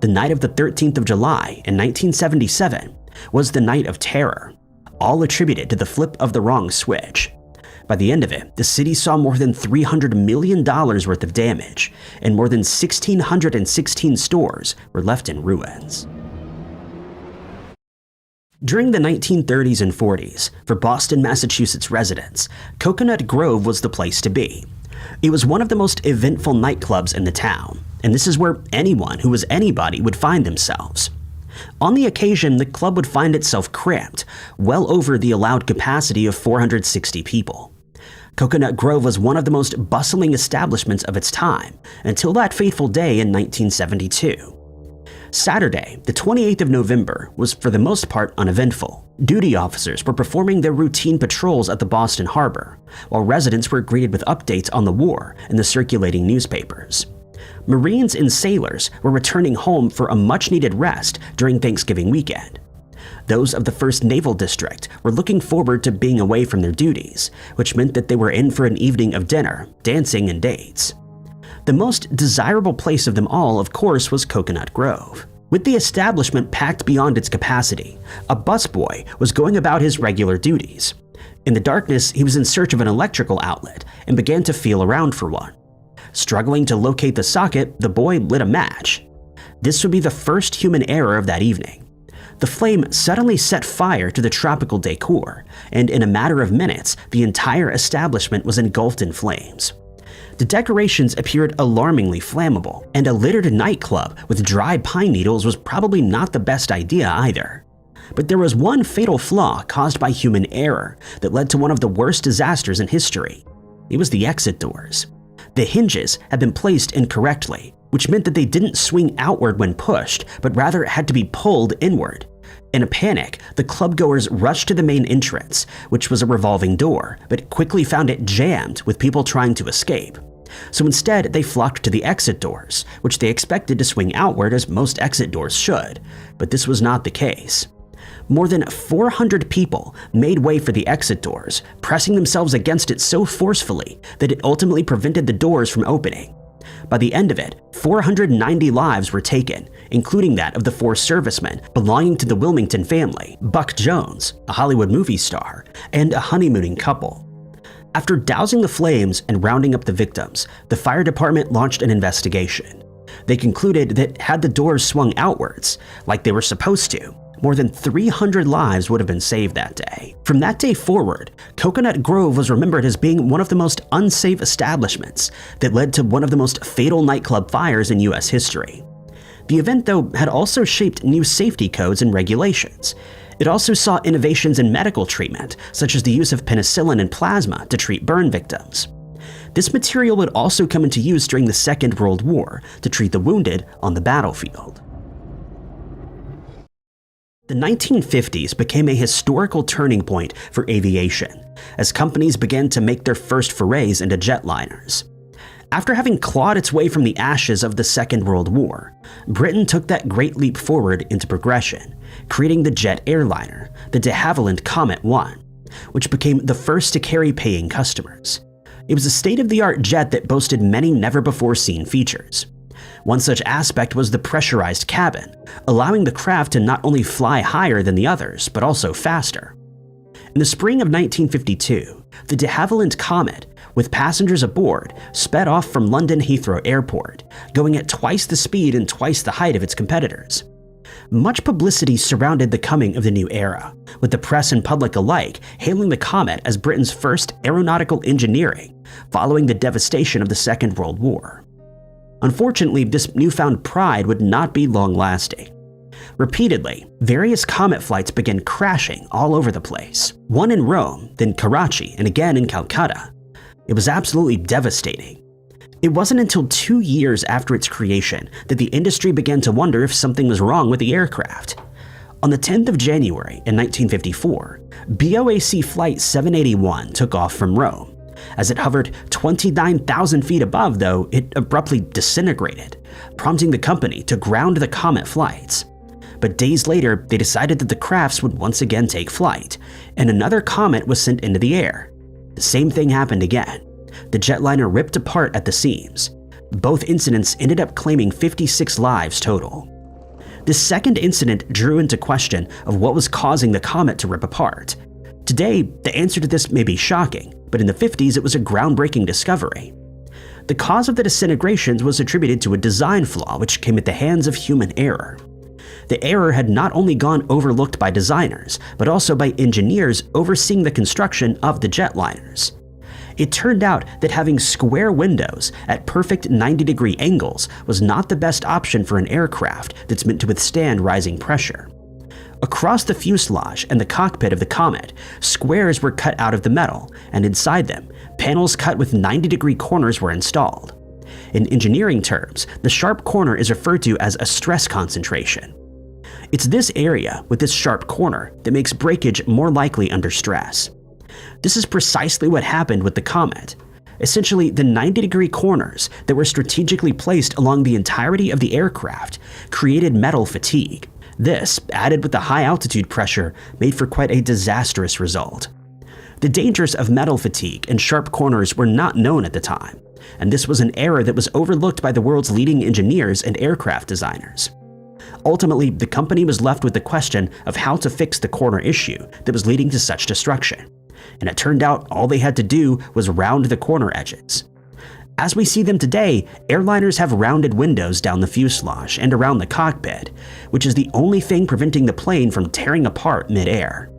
The night of the 13th of July in 1977 was the night of terror, all attributed to the flip of the wrong switch. By the end of it, the city saw more than $300 million worth of damage, and more than 1,616 stores were left in ruins. During the 1930s and 40s, for Boston, Massachusetts residents, Coconut Grove was the place to be. It was one of the most eventful nightclubs in the town, and this is where anyone who was anybody would find themselves. On the occasion, the club would find itself cramped, well over the allowed capacity of 460 people. Coconut Grove was one of the most bustling establishments of its time, until that fateful day in 1972. Saturday, the 28th of November, was for the most part uneventful. Duty officers were performing their routine patrols at the Boston Harbor, while residents were greeted with updates on the war in the circulating newspapers. Marines and sailors were returning home for a much-needed rest during Thanksgiving weekend. Those of the 1st Naval District were looking forward to being away from their duties, which meant that they were in for an evening of dinner, dancing, and dates. The most desirable place of them all, of course, was Coconut Grove. With the establishment packed beyond its capacity, a busboy was going about his regular duties. In the darkness, he was in search of an electrical outlet and began to feel around for one. Struggling to locate the socket, the boy lit a match. This would be the first human error of that evening. The flame suddenly set fire to the tropical decor, and in a matter of minutes, the entire establishment was engulfed in flames. The decorations appeared alarmingly flammable, and a littered nightclub with dry pine needles was probably not the best idea either. But there was one fatal flaw caused by human error that led to one of the worst disasters in history. It was the exit doors. The hinges had been placed incorrectly, which meant that they didn't swing outward when pushed, but rather had to be pulled inward. In a panic, the clubgoers rushed to the main entrance, which was a revolving door, but quickly found it jammed with people trying to escape. So instead, they flocked to the exit doors, which they expected to swing outward as most exit doors should, but this was not the case. More than 400 people made way for the exit doors, pressing themselves against it so forcefully that it ultimately prevented the doors from opening. By the end of it, 490 lives were taken, including that of the 4 servicemen belonging to the Wilmington family, Buck Jones, a Hollywood movie star, and a honeymooning couple. After dousing the flames and rounding up the victims, the fire department launched an investigation. They concluded that had the doors swung outwards, like they were supposed to, more than 300 lives would have been saved that day. From that day forward, Coconut Grove was remembered as being one of the most unsafe establishments that led to one of the most fatal nightclub fires in US history. The event, though, had also shaped new safety codes and regulations. It also saw innovations in medical treatment, such as the use of penicillin and plasma to treat burn victims. This material would also come into use during the Second World War to treat the wounded on the battlefield. The 1950s became a historical turning point for aviation, as companies began to make their first forays into jetliners. After having clawed its way from the ashes of the Second World War, Britain took that great leap forward into progression, creating the jet airliner, the de Havilland Comet 1, which became the first to carry paying customers. It was a state-of-the-art jet that boasted many never-before-seen features. One such aspect was the pressurized cabin, allowing the craft to not only fly higher than the others, but also faster. In the spring of 1952, the de Havilland Comet, with passengers aboard, sped off from London Heathrow Airport, going at twice the speed and twice the height of its competitors. Much publicity surrounded the coming of the new era, with the press and public alike hailing the Comet as Britain's first aeronautical engineering, following the devastation of the Second World War. Unfortunately, this newfound pride would not be long-lasting. Repeatedly, various Comet flights began crashing all over the place, one in Rome, then Karachi, and again in Calcutta. It was absolutely devastating. It wasn't until 2 years after its creation that the industry began to wonder if something was wrong with the aircraft. On the 10th of January in 1954, BOAC Flight 781 took off from Rome. As it hovered 29,000 feet above, though, it abruptly disintegrated, prompting the company to ground the Comet flights. But days later, they decided that the crafts would once again take flight, and another Comet was sent into the air. The same thing happened again. The jetliner ripped apart at the seams. Both incidents ended up claiming 56 lives total. This second incident drew into question of what was causing the Comet to rip apart. Today, the answer to this may be shocking, but in the 50s it was a groundbreaking discovery. The cause of the disintegrations was attributed to a design flaw which came at the hands of human error. The error had not only gone overlooked by designers, but also by engineers overseeing the construction of the jetliners. It turned out that having square windows at perfect 90-degree angles was not the best option for an aircraft that's meant to withstand rising pressure. Across the fuselage and the cockpit of the Comet, squares were cut out of the metal, and inside them, panels cut with 90-degree corners were installed. In engineering terms, the sharp corner is referred to as a stress concentration. It's this area with this sharp corner that makes breakage more likely under stress. This is precisely what happened with the Comet. Essentially, the 90-degree corners that were strategically placed along the entirety of the aircraft created metal fatigue. This, added with the high altitude pressure, made for quite a disastrous result. The dangers of metal fatigue and sharp corners were not known at the time, and this was an error that was overlooked by the world's leading engineers and aircraft designers. Ultimately, the company was left with the question of how to fix the corner issue that was leading to such destruction, and it turned out all they had to do was round the corner edges. As we see them today, airliners have rounded windows down the fuselage and around the cockpit, which is the only thing preventing the plane from tearing apart mid-air.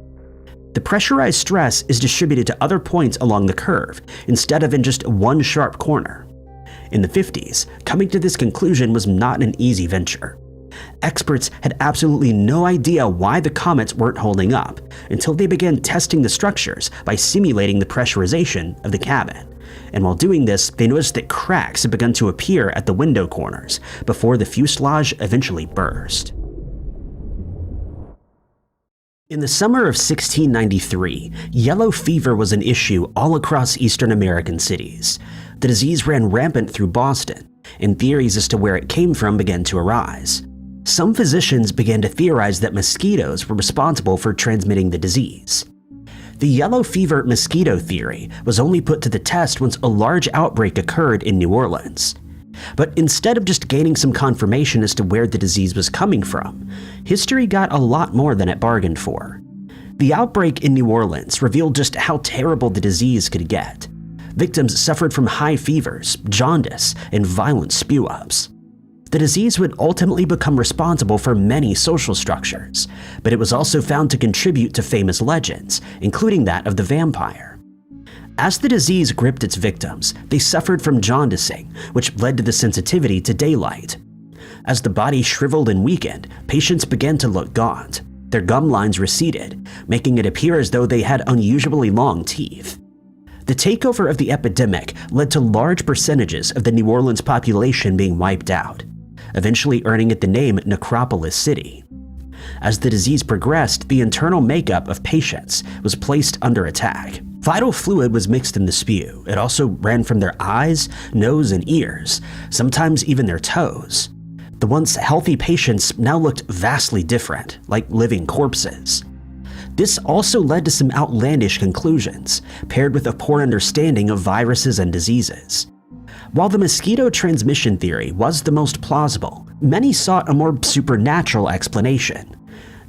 The pressurized stress is distributed to other points along the curve instead of in just one sharp corner. In the 50s, coming to this conclusion was not an easy venture. Experts had absolutely no idea why the Comets weren't holding up until they began testing the structures by simulating the pressurization of the cabin. And while doing this, they noticed that cracks had begun to appear at the window corners before the fuselage eventually burst. In the summer of 1693, yellow fever was an issue all across Eastern American cities. The disease ran rampant through Boston, and theories as to where it came from began to arise. Some physicians began to theorize that mosquitoes were responsible for transmitting the disease. The yellow fever mosquito theory was only put to the test once a large outbreak occurred in New Orleans. But instead of just gaining some confirmation as to where the disease was coming from, history got a lot more than it bargained for. The outbreak in New Orleans revealed just how terrible the disease could get. Victims suffered from high fevers, jaundice, and violent spew-ups. The disease would ultimately become responsible for many social structures, but it was also found to contribute to famous legends, including that of the vampire. As the disease gripped its victims, they suffered from jaundicing, which led to the sensitivity to daylight. As the body shriveled and weakened, patients began to look gaunt. Their gum lines receded, making it appear as though they had unusually long teeth. The takeover of the epidemic led to large percentages of the New Orleans population being wiped out, eventually earning it the name Necropolis City. As the disease progressed, the internal makeup of patients was placed under attack. Vital fluid was mixed in the spew. It also ran from their eyes, nose, and ears, sometimes even their toes. The once healthy patients now looked vastly different, like living corpses. This also led to some outlandish conclusions, paired with a poor understanding of viruses and diseases. While the mosquito transmission theory was the most plausible, many sought a more supernatural explanation.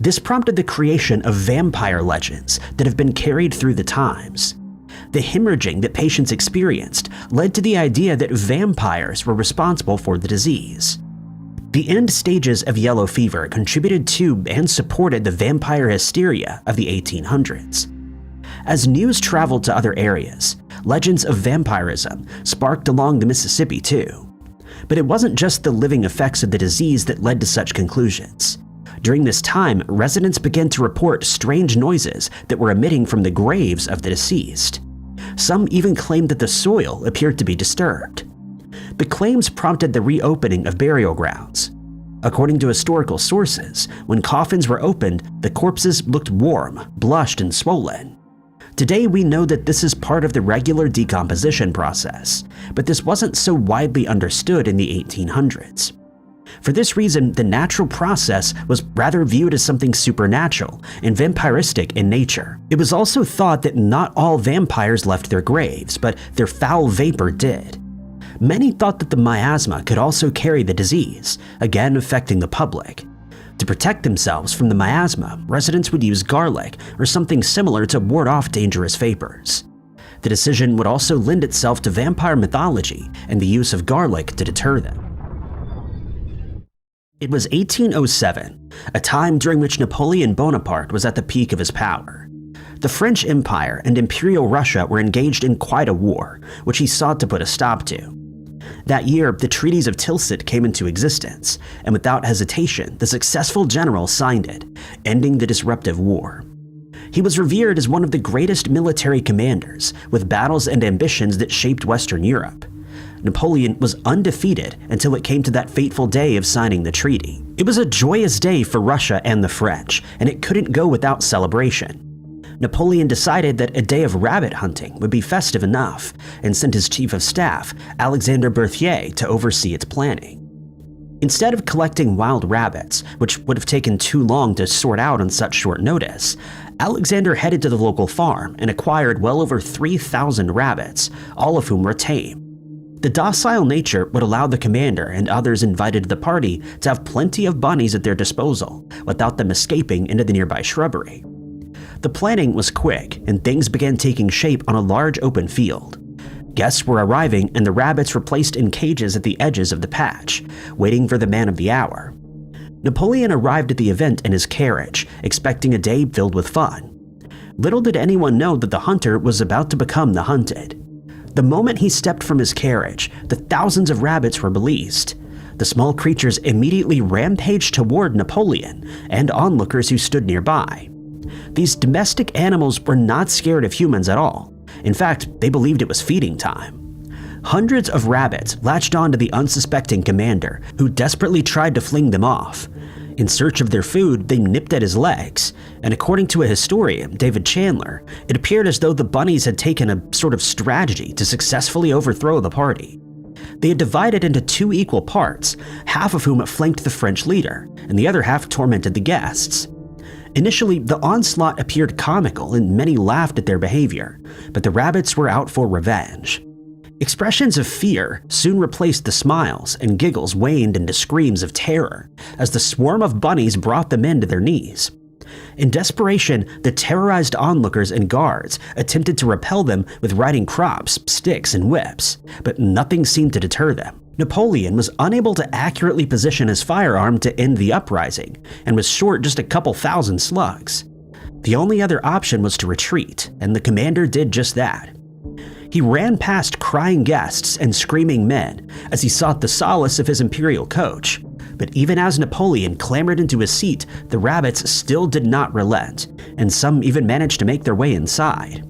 This prompted the creation of vampire legends that have been carried through the times. The hemorrhaging that patients experienced led to the idea that vampires were responsible for the disease. The end stages of yellow fever contributed to and supported the vampire hysteria of the 1800s. As news traveled to other areas, legends of vampirism sparked along the Mississippi too. But it wasn't just the living effects of the disease that led to such conclusions. During this time, residents began to report strange noises that were emitting from the graves of the deceased. Some even claimed that the soil appeared to be disturbed. The claims prompted the reopening of burial grounds. According to historical sources, when coffins were opened, the corpses looked warm, blushed, and swollen. Today we know that this is part of the regular decomposition process, but this wasn't so widely understood in the 1800s. For this reason, the natural process was rather viewed as something supernatural and vampiristic in nature. It was also thought that not all vampires left their graves, but their foul vapor did. Many thought that the miasma could also carry the disease, again affecting the public. To protect themselves from the miasma, residents would use garlic or something similar to ward off dangerous vapors. The decision would also lend itself to vampire mythology and the use of garlic to deter them. It was 1807, a time during which Napoleon Bonaparte was at the peak of his power. The French Empire and Imperial Russia were engaged in quite a war, which he sought to put a stop to. That year, the treaties of Tilsit came into existence, and without hesitation, the successful general signed it, ending the disruptive war. He was revered as one of the greatest military commanders, with battles and ambitions that shaped Western Europe. Napoleon was undefeated until it came to that fateful day of signing the treaty. It was a joyous day for Russia and the French, and it couldn't go without celebration. Napoleon decided that a day of rabbit hunting would be festive enough and sent his chief of staff, Alexander Berthier, to oversee its planning. Instead of collecting wild rabbits, which would have taken too long to sort out on such short notice, Alexander headed to the local farm and acquired well over 3,000 rabbits, all of whom were tame. The docile nature would allow the commander and others invited to the party to have plenty of bunnies at their disposal without them escaping into the nearby shrubbery. The planning was quick, and things began taking shape on a large open field. Guests were arriving, and the rabbits were placed in cages at the edges of the patch, waiting for the man of the hour. Napoleon arrived at the event in his carriage, expecting a day filled with fun. Little did anyone know that the hunter was about to become the hunted. The moment he stepped from his carriage, the thousands of rabbits were released. The small creatures immediately rampaged toward Napoleon and onlookers who stood nearby. These domestic animals were not scared of humans at all. In fact, they believed it was feeding time. Hundreds of rabbits latched onto the unsuspecting commander, who desperately tried to fling them off. In search of their food, they nipped at his legs, and according to a historian, David Chandler, it appeared as though the bunnies had taken a sort of strategy to successfully overthrow the party. They had divided into two equal parts, half of whom flanked the French leader, and the other half tormented the guests. Initially, the onslaught appeared comical and many laughed at their behavior, but the rabbits were out for revenge. Expressions of fear soon replaced the smiles, and giggles waned into screams of terror as the swarm of bunnies brought the men to their knees. In desperation, the terrorized onlookers and guards attempted to repel them with riding crops, sticks, and whips, but nothing seemed to deter them. Napoleon was unable to accurately position his firearm to end the uprising and was short just a couple thousand slugs. The only other option was to retreat, and the commander did just that. He ran past crying guests and screaming men as he sought the solace of his imperial coach. But even as Napoleon clambered into his seat, the rabbits still did not relent, and some even managed to make their way inside.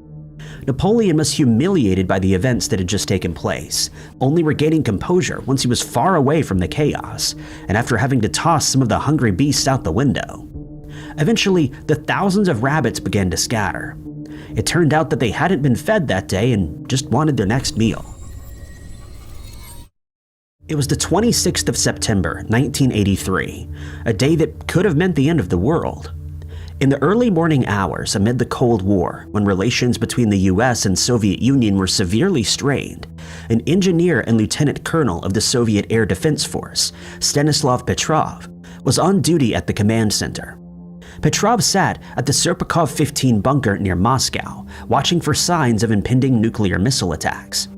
Napoleon was humiliated by the events that had just taken place, only regaining composure once he was far away from the chaos, and after having to toss some of the hungry beasts out the window. Eventually, the thousands of rabbits began to scatter. It turned out that they hadn't been fed that day and just wanted their next meal. It was the 26th of September, 1983, a day that could have meant the end of the world. In the early morning hours amid the Cold War, when relations between the US and Soviet Union were severely strained, an engineer and lieutenant colonel of the Soviet Air Defense Force, Stanislav Petrov, was on duty at the command center. Petrov sat at the Serpukhov 15 bunker near Moscow, watching for signs of impending nuclear missile attacks.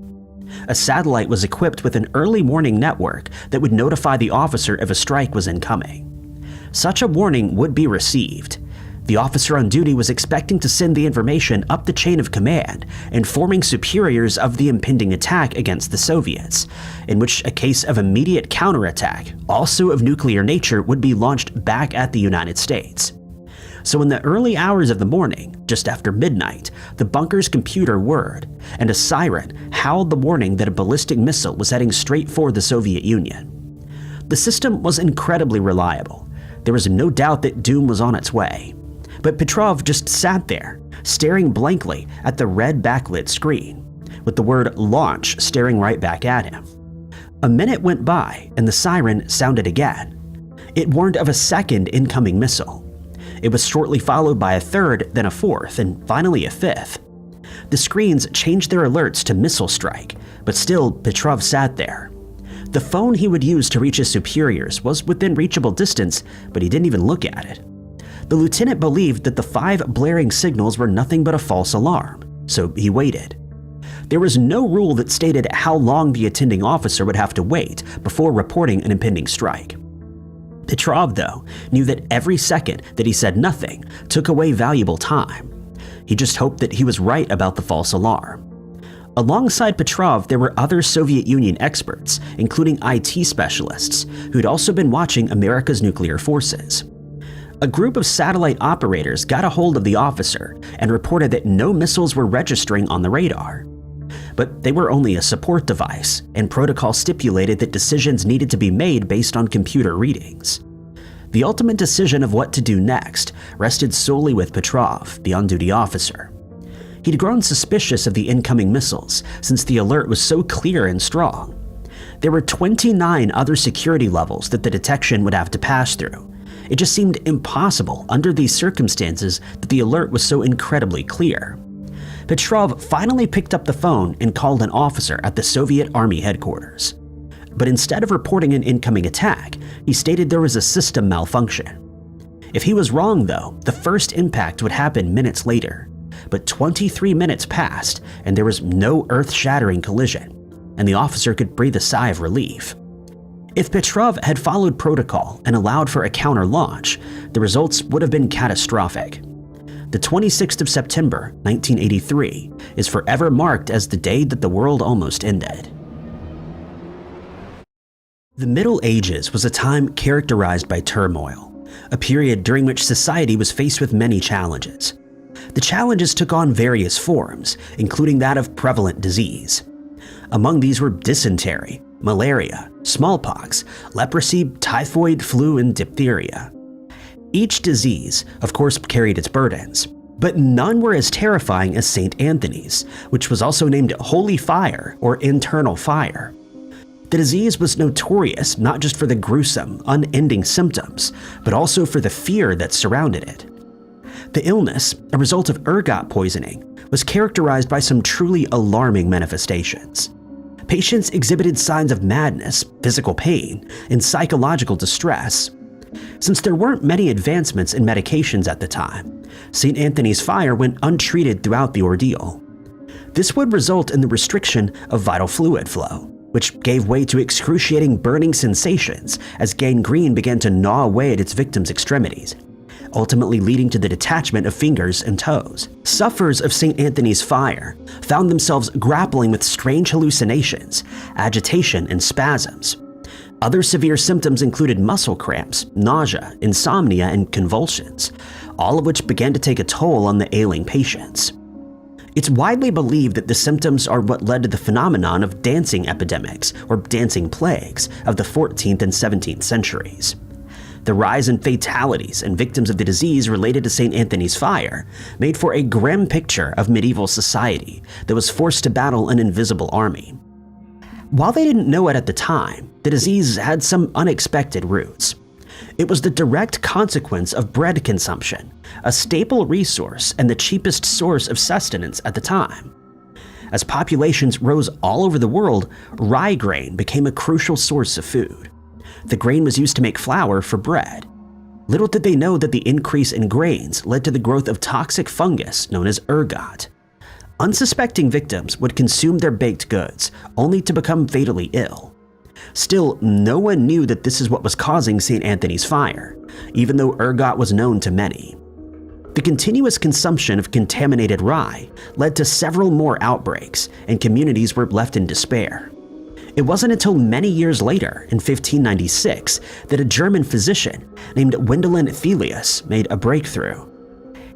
A satellite was equipped with an early warning network that would notify the officer if a strike was incoming. Such a warning would be received. The officer on duty was expecting to send the information up the chain of command, informing superiors of the impending attack against the Soviets, in which a case of immediate counterattack, also of nuclear nature, would be launched back at the United States. So in the early hours of the morning, just after midnight, the bunker's computer whirred, and a siren howled the warning that a ballistic missile was heading straight for the Soviet Union. The system was incredibly reliable. There was no doubt that doom was on its way. But Petrov just sat there, staring blankly at the red backlit screen, with the word launch staring right back at him. A minute went by and the siren sounded again. It warned of a second incoming missile. It was shortly followed by a third, then a fourth, and finally a fifth. The screens changed their alerts to missile strike, but still Petrov sat there. The phone he would use to reach his superiors was within reachable distance, but he didn't even look at it. The lieutenant believed that the 5 blaring signals were nothing but a false alarm, so he waited. There was no rule that stated how long the attending officer would have to wait before reporting an impending strike. Petrov, though, knew that every second that he said nothing took away valuable time. He just hoped that he was right about the false alarm. Alongside Petrov, there were other Soviet Union experts, including IT specialists, who'd also been watching America's nuclear forces. A group of satellite operators got a hold of the officer and reported that no missiles were registering on the radar. But they were only a support device, and protocol stipulated that decisions needed to be made based on computer readings. The ultimate decision of what to do next rested solely with Petrov, the on-duty officer. He'd grown suspicious of the incoming missiles since the alert was so clear and strong. There were 29 other security levels that the detection would have to pass through. It just seemed impossible under these circumstances that the alert was so incredibly clear. Petrov finally picked up the phone and called an officer at the Soviet Army headquarters. But instead of reporting an incoming attack, he stated there was a system malfunction. If he was wrong, though, the first impact would happen minutes later. But 23 minutes passed and there was no earth-shattering collision, and the officer could breathe a sigh of relief. If Petrov had followed protocol and allowed for a counter-launch, the results would have been catastrophic. The 26th of September, 1983, is forever marked as the day that the world almost ended. The Middle Ages was a time characterized by turmoil, a period during which society was faced with many challenges. The challenges took on various forms, including that of prevalent disease. Among these were dysentery, malaria, smallpox, leprosy, typhoid, flu, and diphtheria. Each disease, of course, carried its burdens, but none were as terrifying as St. Anthony's, which was also named Holy Fire or Internal Fire. The disease was notorious not just for the gruesome, unending symptoms, but also for the fear that surrounded it. The illness, a result of ergot poisoning, was characterized by some truly alarming manifestations. Patients exhibited signs of madness, physical pain, and psychological distress. Since there weren't many advancements in medications at the time, St. Anthony's fire went untreated throughout the ordeal. This would result in the restriction of vital fluid flow, which gave way to excruciating burning sensations as gangrene began to gnaw away at its victims' extremities, ultimately leading to the detachment of fingers and toes. Sufferers of St. Anthony's fire found themselves grappling with strange hallucinations, agitation, and spasms. Other severe symptoms included muscle cramps, nausea, insomnia, and convulsions, all of which began to take a toll on the ailing patients. It's widely believed that the symptoms are what led to the phenomenon of dancing epidemics or dancing plagues of the 14th and 17th centuries. The rise in fatalities and victims of the disease related to St. Anthony's fire made for a grim picture of medieval society that was forced to battle an invisible army. While they didn't know it at the time, the disease had some unexpected roots. It was the direct consequence of bread consumption, a staple resource and the cheapest source of sustenance at the time. As populations rose all over the world, rye grain became a crucial source of food. The grain was used to make flour for bread. Little did they know that the increase in grains led to the growth of toxic fungus known as ergot. Unsuspecting victims would consume their baked goods, only to become fatally ill. Still, no one knew that this is what was causing St. Anthony's fire, even though ergot was known to many. The continuous consumption of contaminated rye led to several more outbreaks, and communities were left in despair. It wasn't until many years later, in 1596, that a German physician named Wendelin Thelius made a breakthrough.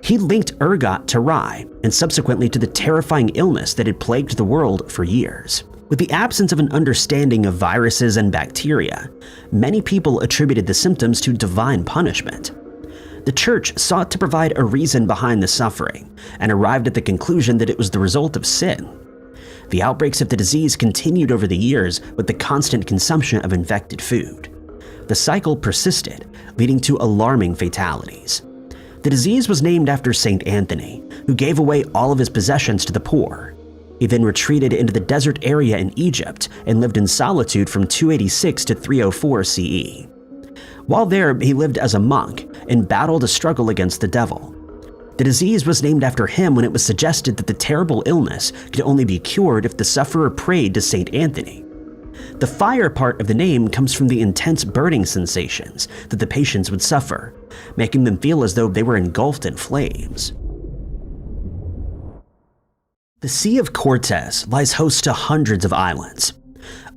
He linked ergot to rye, and subsequently to the terrifying illness that had plagued the world for years. With the absence of an understanding of viruses and bacteria, many people attributed the symptoms to divine punishment. The church sought to provide a reason behind the suffering, and arrived at the conclusion that it was the result of sin. The outbreaks of the disease continued over the years with the constant consumption of infected food. The cycle persisted, leading to alarming fatalities. The disease was named after St. Anthony, who gave away all of his possessions to the poor. He then retreated into the desert area in Egypt and lived in solitude from 286 to 304 CE. While there, he lived as a monk and battled a struggle against the devil. The disease was named after him when it was suggested that the terrible illness could only be cured if the sufferer prayed to St. Anthony. The fire part of the name comes from the intense burning sensations that the patients would suffer, making them feel as though they were engulfed in flames. The Sea of Cortez lies host to hundreds of islands.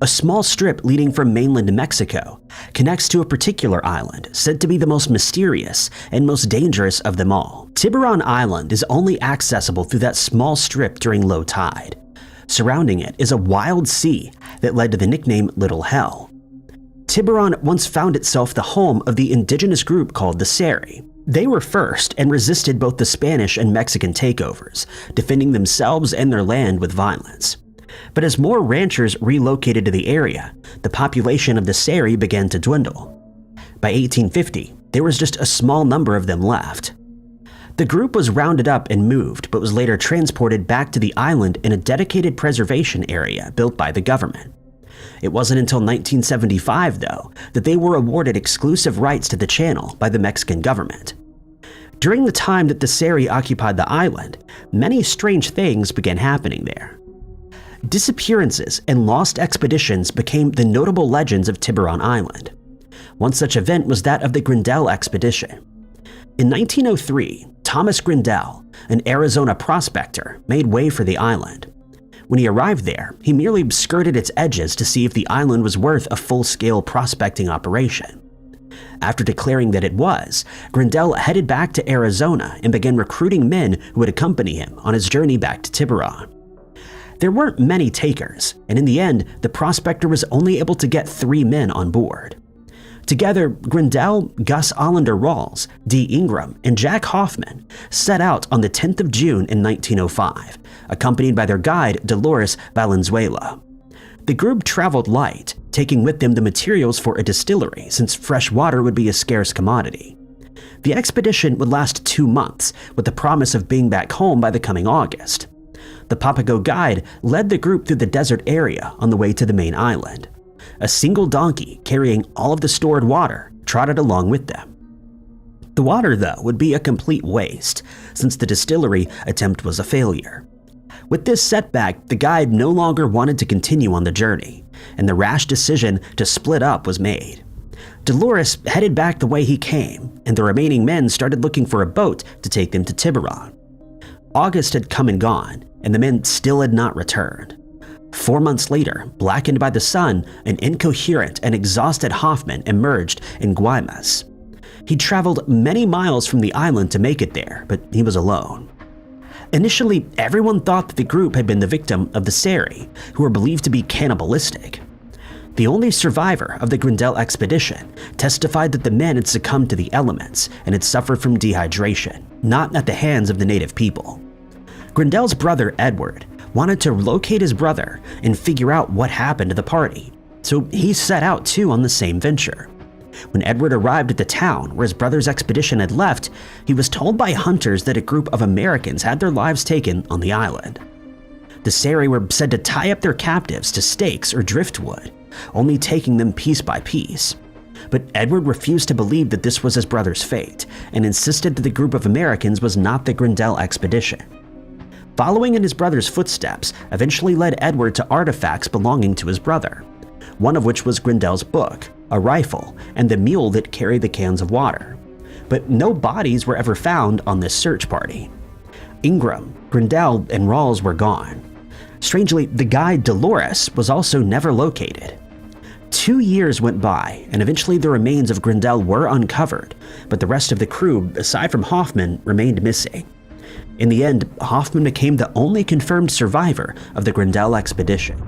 A small strip leading from mainland Mexico connects to a particular island said to be the most mysterious and most dangerous of them all. Tiburon Island is only accessible through that small strip during low tide. Surrounding it is a wild sea that led to the nickname Little Hell. Tiburon once found itself the home of the indigenous group called the Seri. They were first and resisted both the Spanish and Mexican takeovers, defending themselves and their land with violence. But as more ranchers relocated to the area, the population of the Seri began to dwindle. By 1850, there was just a small number of them left. The group was rounded up and moved, but was later transported back to the island in a dedicated preservation area built by the government. It wasn't until 1975, though, that they were awarded exclusive rights to the channel by the Mexican government. During the time that the Seri occupied the island, many strange things began happening there. Disappearances and lost expeditions became the notable legends of Tiburon Island. One such event was that of the Grindell expedition. In 1903, Thomas Grindell, an Arizona prospector, made way for the island. When he arrived there, he merely skirted its edges to see if the island was worth a full-scale prospecting operation. After declaring that it was, Grindell headed back to Arizona and began recruiting men who would accompany him on his journey back to Tiburon. There weren't many takers, and in the end, the prospector was only able to get 3 men on board. Together, Grindell, Gus Allender Rawls, D. Ingram, and Jack Hoffman set out on the 10th of June in 1905, accompanied by their guide Dolores Valenzuela. The group traveled light, taking with them the materials for a distillery since fresh water would be a scarce commodity. The expedition would last 2 months, with the promise of being back home by the coming August. The Papago guide led the group through the desert area on the way to the main island. A single donkey carrying all of the stored water trotted along with them. The water, though, would be a complete waste, since the distillery attempt was a failure. With this setback, the guide no longer wanted to continue on the journey, and the rash decision to split up was made. Dolores headed back the way he came, and the remaining men started looking for a boat to take them to Tiburon. August had come and gone, and the men still had not returned. 4 months later, blackened by the sun, an incoherent and exhausted Hoffman emerged in Guaymas. He traveled many miles from the island to make it there, but he was alone. Initially, everyone thought that the group had been the victim of the Seri, who were believed to be cannibalistic. The only survivor of the Grindell expedition testified that the men had succumbed to the elements and had suffered from dehydration, not at the hands of the native people. Grindell's brother Edward wanted to locate his brother and figure out what happened to the party, so he set out too on the same venture. When Edward arrived at the town where his brother's expedition had left, he was told by hunters that a group of Americans had their lives taken on the island. The Seri were said to tie up their captives to stakes or driftwood, only taking them piece by piece. But Edward refused to believe that this was his brother's fate and insisted that the group of Americans was not the Grindell expedition. Following in his brother's footsteps eventually led Edward to artifacts belonging to his brother, one of which was Grindell's book, a rifle, and the mule that carried the cans of water. But no bodies were ever found on this search party. Ingram, Grindell, and Rawls were gone. Strangely, the guide Dolores was also never located. 2 years went by, and eventually the remains of Grindell were uncovered, but the rest of the crew, aside from Hoffman, remained missing. In the end, Hoffman became the only confirmed survivor of the Grindell expedition.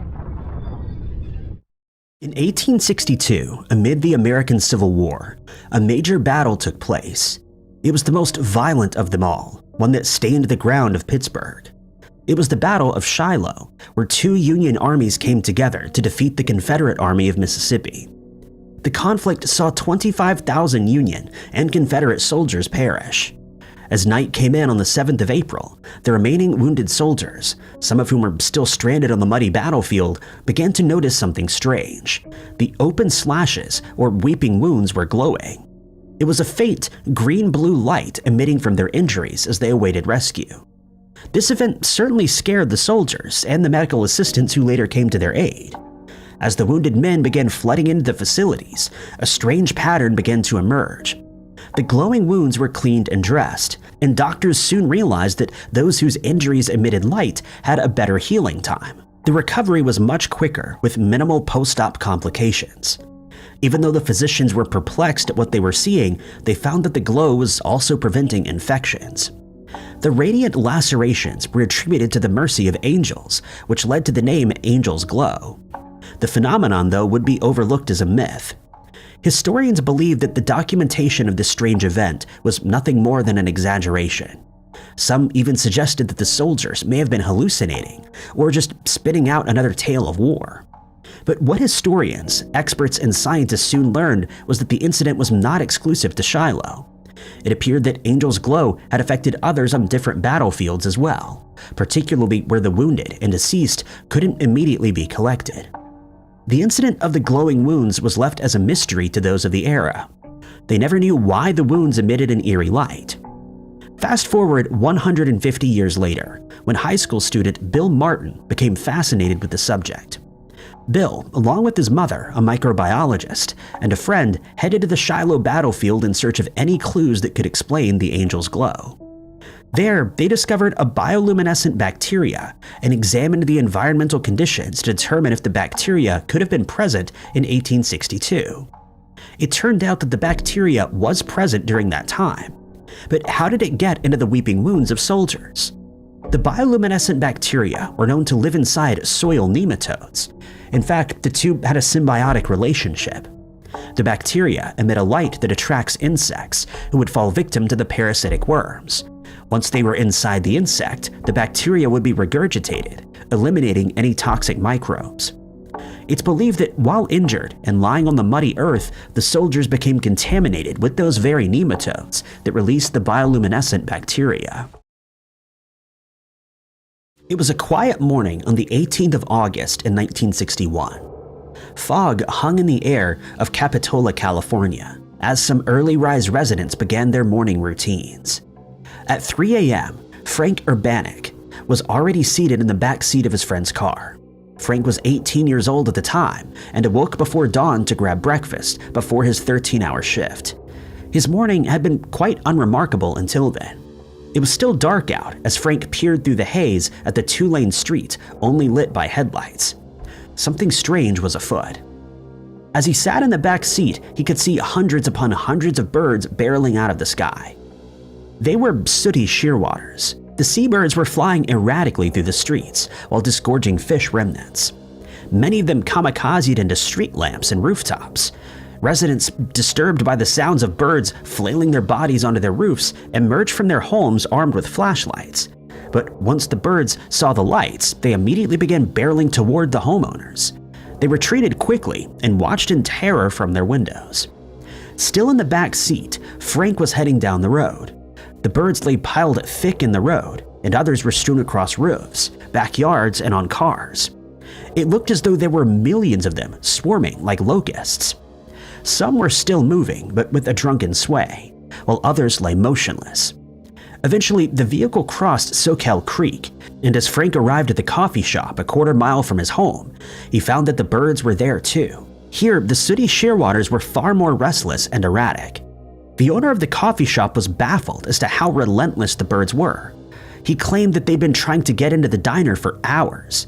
In 1862, amid the American Civil War, a major battle took place. It was the most violent of them all, one that stained the ground of Pittsburgh. It was the Battle of Shiloh, where 2 Union armies came together to defeat the Confederate Army of Mississippi. The conflict saw 25,000 Union and Confederate soldiers perish. As night came in on the 7th of April, the remaining wounded soldiers, some of whom were still stranded on the muddy battlefield, began to notice something strange. The open slashes, or weeping wounds, were glowing. It was a faint green-blue light emitting from their injuries as they awaited rescue. This event certainly scared the soldiers and the medical assistants who later came to their aid. As the wounded men began flooding into the facilities, a strange pattern began to emerge. The glowing wounds were cleaned and dressed, and doctors soon realized that those whose injuries emitted light had a better healing time. The recovery was much quicker, with minimal post-op complications. Even though the physicians were perplexed at what they were seeing, they found that the glow was also preventing infections. The radiant lacerations were attributed to the mercy of angels, which led to the name Angel's Glow. The phenomenon, though, would be overlooked as a myth. Historians believe that the documentation of this strange event was nothing more than an exaggeration. Some even suggested that the soldiers may have been hallucinating, or just spitting out another tale of war. But what historians, experts, and scientists soon learned was that the incident was not exclusive to Shiloh. It appeared that Angel's Glow had affected others on different battlefields as well, particularly where the wounded and deceased couldn't immediately be collected. The incident of the glowing wounds was left as a mystery to those of the era. They never knew why the wounds emitted an eerie light. Fast forward 150 years later, when high school student Bill Martin became fascinated with the subject. Bill, along with his mother, a microbiologist, and a friend, headed to the Shiloh battlefield in search of any clues that could explain the Angel's Glow. There, they discovered a bioluminescent bacteria and examined the environmental conditions to determine if the bacteria could have been present in 1862. It turned out that the bacteria was present during that time. But how did it get into the weeping wounds of soldiers? The bioluminescent bacteria were known to live inside soil nematodes. In fact, the two had a symbiotic relationship. The bacteria emit a light that attracts insects who would fall victim to the parasitic worms. Once they were inside the insect, the bacteria would be regurgitated, eliminating any toxic microbes. It's believed that while injured and lying on the muddy earth, the soldiers became contaminated with those very nematodes that released the bioluminescent bacteria. It was a quiet morning on the 18th of August in 1961. Fog hung in the air of Capitola, California, as some early-rise residents began their morning routines. At 3 a.m., Frank Urbanek was already seated in the back seat of his friend's car. Frank was 18 years old at the time and awoke before dawn to grab breakfast before his 13-hour shift. His morning had been quite unremarkable until then. It was still dark out as Frank peered through the haze at the two-lane street only lit by headlights. Something strange was afoot. As he sat in the back seat, he could see hundreds upon hundreds of birds barreling out of the sky. They were sooty shearwaters. The seabirds were flying erratically through the streets while disgorging fish remnants. Many of them kamikazed into street lamps and rooftops. Residents, disturbed by the sounds of birds flailing their bodies onto their roofs, emerged from their homes armed with flashlights. But once the birds saw the lights, they immediately began barreling toward the homeowners. They retreated quickly and watched in terror from their windows. Still in the back seat, Frank was heading down the road. The birds lay piled thick in the road, and others were strewn across roofs, backyards, and on cars. It looked as though there were millions of them swarming like locusts. Some were still moving, but with a drunken sway, while others lay motionless. Eventually, the vehicle crossed Soquel Creek, and as Frank arrived at the coffee shop a quarter-mile from his home, he found that the birds were there too. Here, the sooty shearwaters were far more restless and erratic. The owner of the coffee shop was baffled as to how relentless the birds were. He claimed that they'd been trying to get into the diner for hours.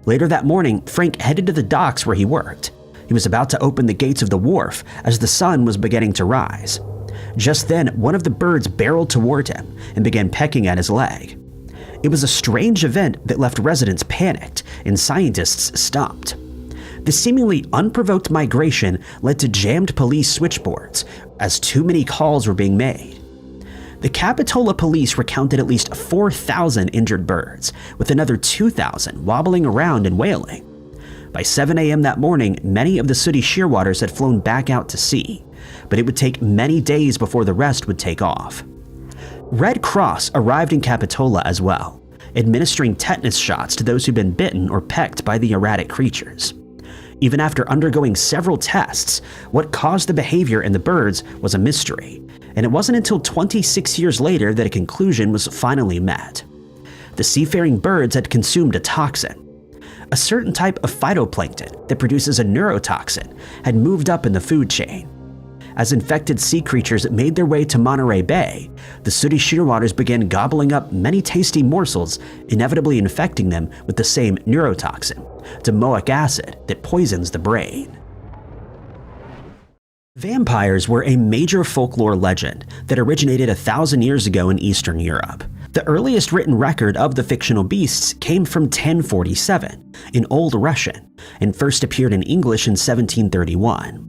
Later that morning, Frank headed to the docks where he worked. He was about to open the gates of the wharf as the sun was beginning to rise. Just then, one of the birds barreled toward him and began pecking at his leg. It was a strange event that left residents panicked and scientists stumped. The seemingly unprovoked migration led to jammed police switchboards as too many calls were being made. The Capitola police recounted at least 4,000 injured birds, with another 2,000 wobbling around and wailing. By 7 a.m. that morning, many of the sooty shearwaters had flown back out to sea, but it would take many days before the rest would take off. Red Cross arrived in Capitola as well, administering tetanus shots to those who'd been bitten or pecked by the erratic creatures. Even after undergoing several tests, what caused the behavior in the birds was a mystery, and it wasn't until 26 years later that a conclusion was finally met. The seafaring birds had consumed a toxin. A certain type of phytoplankton that produces a neurotoxin had moved up in the food chain. As infected sea creatures made their way to Monterey Bay, the sooty shearwaters began gobbling up many tasty morsels, inevitably infecting them with the same neurotoxin, domoic acid, that poisons the brain. Vampires were a major folklore legend that originated 1,000 years ago in Eastern Europe. The earliest written record of the fictional beasts came from 1047 in Old Russian and first appeared in English in 1731.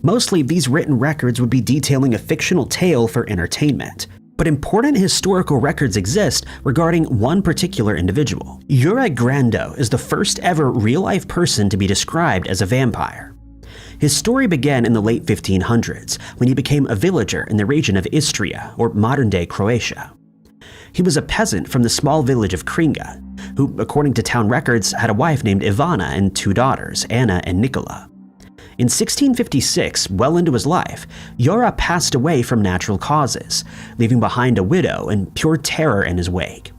Mostly, these written records would be detailing a fictional tale for entertainment, but important historical records exist regarding one particular individual. Juraj Grindell is the first ever real-life person to be described as a vampire. His story began in the late 1500s when he became a villager in the region of Istria, or modern-day Croatia. He was a peasant from the small village of Kringa, who, according to town records, had a wife named Ivana and two daughters, Anna and Nikola. In 1656, well into his life, Jura passed away from natural causes, leaving behind a widow and pure terror in his wake.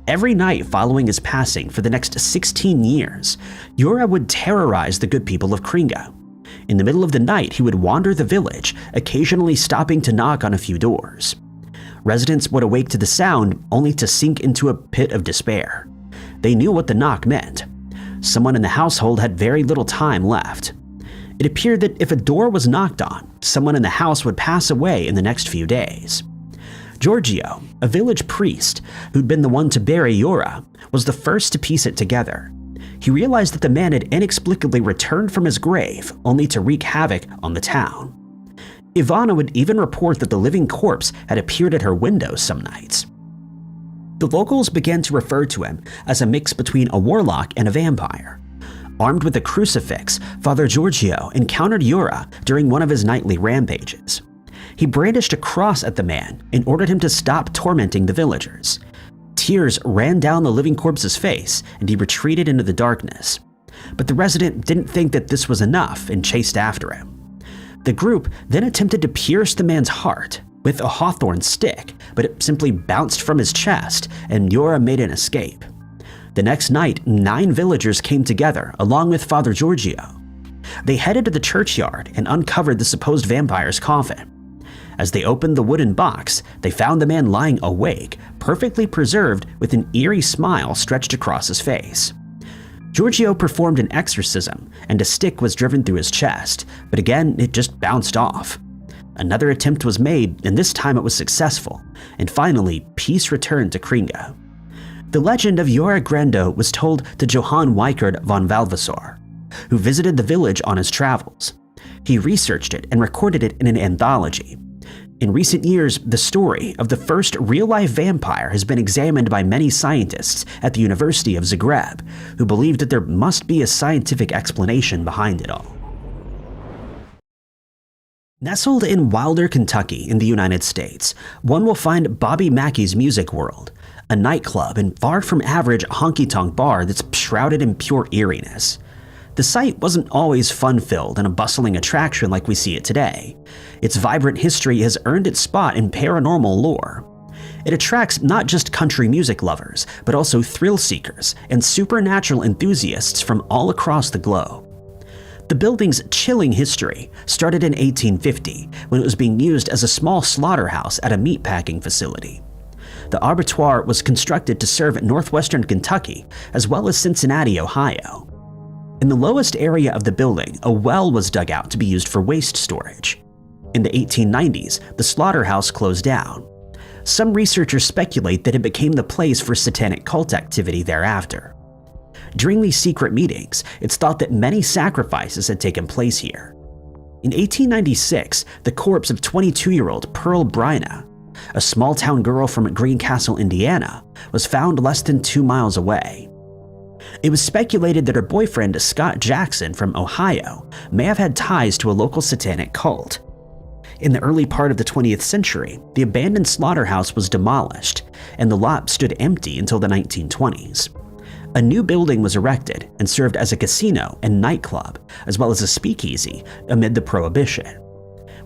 Every night following his passing for the next 16 years, Jura would terrorize the good people of Kringa. In the middle of the night, he would wander the village, occasionally stopping to knock on a few doors. Residents would awake to the sound only to sink into a pit of despair. They knew what the knock meant. Someone in the household had very little time left. It appeared that if a door was knocked on, someone in the house would pass away in the next few days. Giorgio, a village priest who'd been the one to bury Jura, was the first to piece it together. He realized that the man had inexplicably returned from his grave only to wreak havoc on the town. Ivana would even report that the living corpse had appeared at her windows some nights. The locals began to refer to him as a mix between a warlock and a vampire. Armed with a crucifix, Father Giorgio encountered Jura during one of his nightly rampages. He brandished a cross at the man and ordered him to stop tormenting the villagers. Tears ran down the living corpse's face, and he retreated into the darkness. But the resident didn't think that this was enough and chased after him. The group then attempted to pierce the man's heart with a hawthorn stick, but it simply bounced from his chest and Yora made an escape. The next night, 9 villagers came together along with Father Giorgio. They headed to the churchyard and uncovered the supposed vampire's coffin. As they opened the wooden box, they found the man lying awake, perfectly preserved with an eerie smile stretched across his face. Giorgio performed an exorcism and a stick was driven through his chest, but again it just bounced off. Another attempt was made and this time it was successful, and finally peace returned to Kringa. The legend of Jora Grendo was told to Johann Weikert von Valvassor, who visited the village on his travels. He researched it and recorded it in an anthology. In recent years, the story of the first real-life vampire has been examined by many scientists at the University of Zagreb, who believe that there must be a scientific explanation behind it all. Nestled in Wilder, Kentucky in the United States, one will find Bobby Mackey's Music World, a nightclub and far from average honky-tonk bar that's shrouded in pure eeriness. The site wasn't always fun-filled and a bustling attraction like we see it today. Its vibrant history has earned its spot in paranormal lore. It attracts not just country music lovers, but also thrill-seekers and supernatural enthusiasts from all across the globe. The building's chilling history started in 1850 when it was being used as a small slaughterhouse at a meatpacking facility. The abattoir was constructed to serve northwestern Kentucky as well as Cincinnati, Ohio. In the lowest area of the building, a well was dug out to be used for waste storage. In the 1890s, the slaughterhouse closed down. Some researchers speculate that it became the place for satanic cult activity thereafter. During these secret meetings, it's thought that many sacrifices had taken place here. In 1896, the corpse of 22-year-old Pearl Bryna, a small-town girl from Greencastle, Indiana, was found less than 2 miles away. It was speculated that her boyfriend, Scott Jackson from Ohio, may have had ties to a local satanic cult. In the early part of the 20th century, the abandoned slaughterhouse was demolished, and the lot stood empty until the 1920s. A new building was erected and served as a casino and nightclub, as well as a speakeasy amid the Prohibition.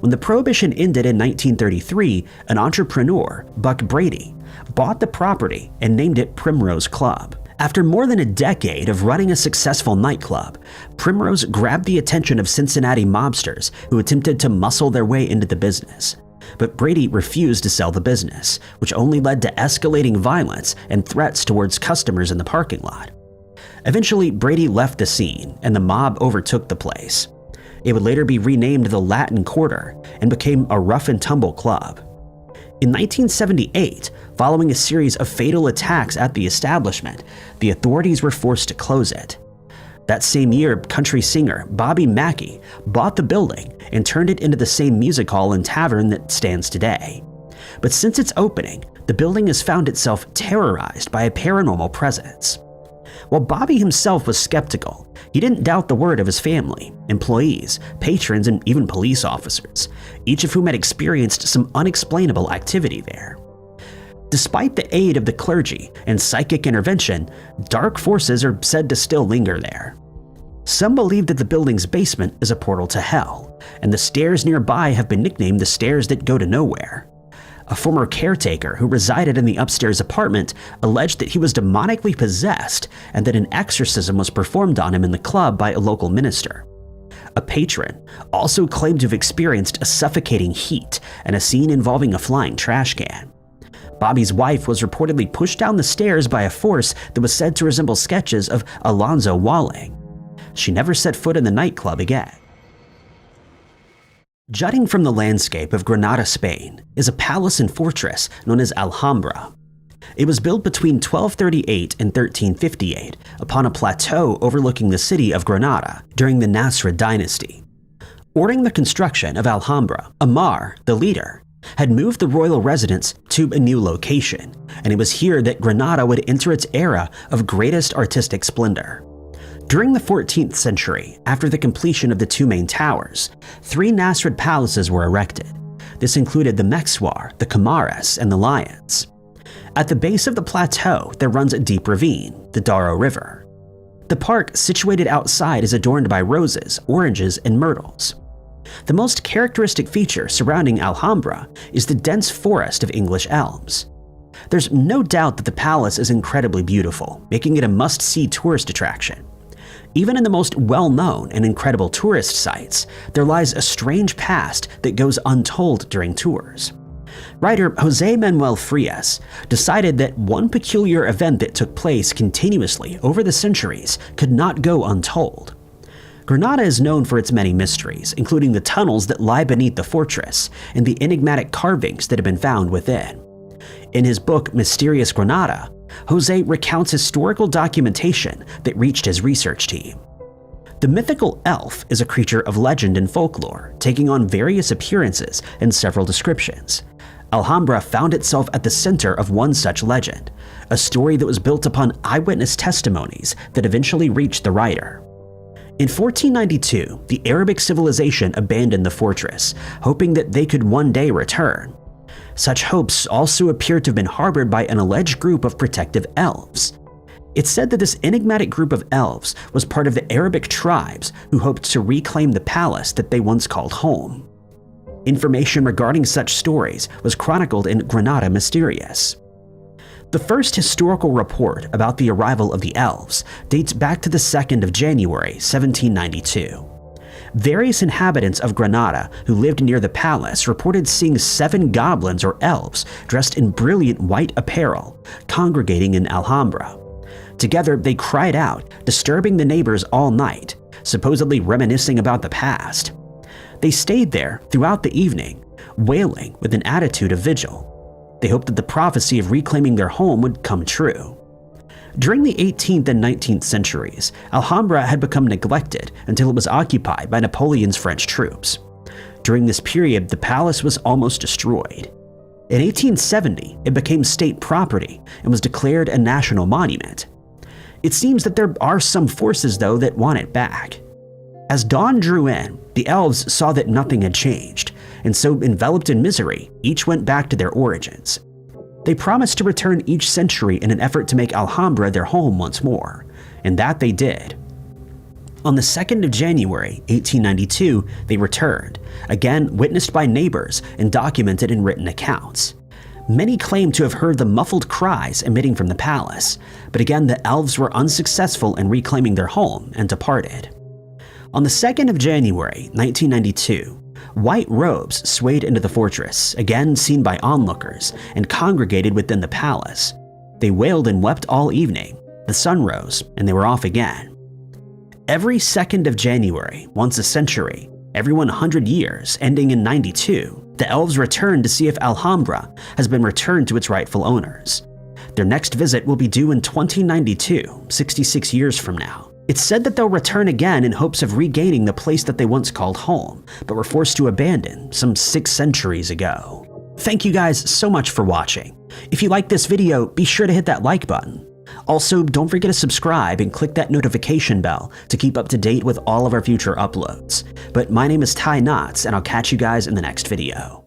When the Prohibition ended in 1933, an entrepreneur, Buck Brady, bought the property and named it Primrose Club. After more than a decade of running a successful nightclub, Primrose grabbed the attention of Cincinnati mobsters who attempted to muscle their way into the business. But Brady refused to sell the business, which only led to escalating violence and threats towards customers in the parking lot. Eventually, Brady left the scene and the mob overtook the place. It would later be renamed the Latin Quarter and became a rough and tumble club. In 1978, following a series of fatal attacks at the establishment, the authorities were forced to close it. That same year, country singer Bobby Mackey bought the building and turned it into the same music hall and tavern that stands today. But since its opening, the building has found itself terrorized by a paranormal presence. While Bobby himself was skeptical, he didn't doubt the word of his family, employees, patrons, and even police officers, each of whom had experienced some unexplainable activity there. Despite the aid of the clergy and psychic intervention, dark forces are said to still linger there. Some believe that the building's basement is a portal to hell, and the stairs nearby have been nicknamed the stairs that go to nowhere. A former caretaker who resided in the upstairs apartment alleged that he was demonically possessed and that an exorcism was performed on him in the club by a local minister. A patron also claimed to have experienced a suffocating heat and a scene involving a flying trash can. Bobby's wife was reportedly pushed down the stairs by a force that was said to resemble sketches of Alonzo Walling. She never set foot in the nightclub again. Jutting from the landscape of Granada, Spain, is a palace and fortress known as Alhambra. It was built between 1238 and 1358 upon a plateau overlooking the city of Granada during the Nasrid dynasty. Ordering the construction of Alhambra, Amar, the leader, had moved the royal residence to a new location, and it was here that Granada would enter its era of greatest artistic splendor. During the 14th century, after the completion of the 2 main towers, 3 Nasrid palaces were erected. This included the Mexwar, the Camares, and the Lions. At the base of the plateau, there runs a deep ravine, the Darro River. The park situated outside is adorned by roses, oranges, and myrtles. The most characteristic feature surrounding Alhambra is the dense forest of English elms. There's no doubt that the palace is incredibly beautiful, making it a must-see tourist attraction. Even in the most well-known and incredible tourist sites, there lies a strange past that goes untold during tours. Writer José Manuel Frias decided that one peculiar event that took place continuously over the centuries could not go untold. Granada is known for its many mysteries, including the tunnels that lie beneath the fortress and the enigmatic carvings that have been found within. In his book Mysterious Granada, José recounts historical documentation that reached his research team. The mythical elf is a creature of legend and folklore, taking on various appearances and several descriptions. Alhambra found itself at the center of one such legend, a story that was built upon eyewitness testimonies that eventually reached the writer. In 1492, the Arabic civilization abandoned the fortress, hoping that they could one day return. Such hopes also appeared to have been harbored by an alleged group of protective elves. It's said that this enigmatic group of elves was part of the Arabic tribes who hoped to reclaim the palace that they once called home. Information regarding such stories was chronicled in Granada Mysterious. The first historical report about the arrival of the elves dates back to the 2nd of January, 1792. Various inhabitants of Granada who lived near the palace reported seeing 7 goblins or elves dressed in brilliant white apparel congregating in Alhambra. Together they cried out, disturbing the neighbors all night, supposedly reminiscing about the past. They stayed there throughout the evening, wailing with an attitude of vigil. They hoped that the prophecy of reclaiming their home would come true. During the 18th and 19th centuries, Alhambra had become neglected until it was occupied by Napoleon's French troops. During this period, the palace was almost destroyed. In 1870, it became state property and was declared a national monument. It seems that there are some forces, though, that want it back. As dawn drew in, the elves saw that nothing had changed, and so enveloped in misery, each went back to their origins. They promised to return each century in an effort to make Alhambra their home once more, and that they did. On the 2nd of January, 1892, they returned, again witnessed by neighbors and documented in written accounts. Many claim to have heard the muffled cries emitting from the palace, but again the elves were unsuccessful in reclaiming their home and departed. On the 2nd of January, 1992, white robes swayed into the fortress, again seen by onlookers, and congregated within the palace. They wailed and wept all evening. The sun rose, and they were off again. Every 2nd of January, once a century, every 100 years, ending in 92, the elves return to see if Alhambra has been returned to its rightful owners. Their next visit will be due in 2092, 66 years from now. It's said that they'll return again in hopes of regaining the place that they once called home, but were forced to abandon some 6 centuries ago. Thank you guys so much for watching. If you like this video, be sure to hit that like button. Also, don't forget to subscribe and click that notification bell to keep up to date with all of our future uploads. But my name is Ty Knotts, and I'll catch you guys in the next video.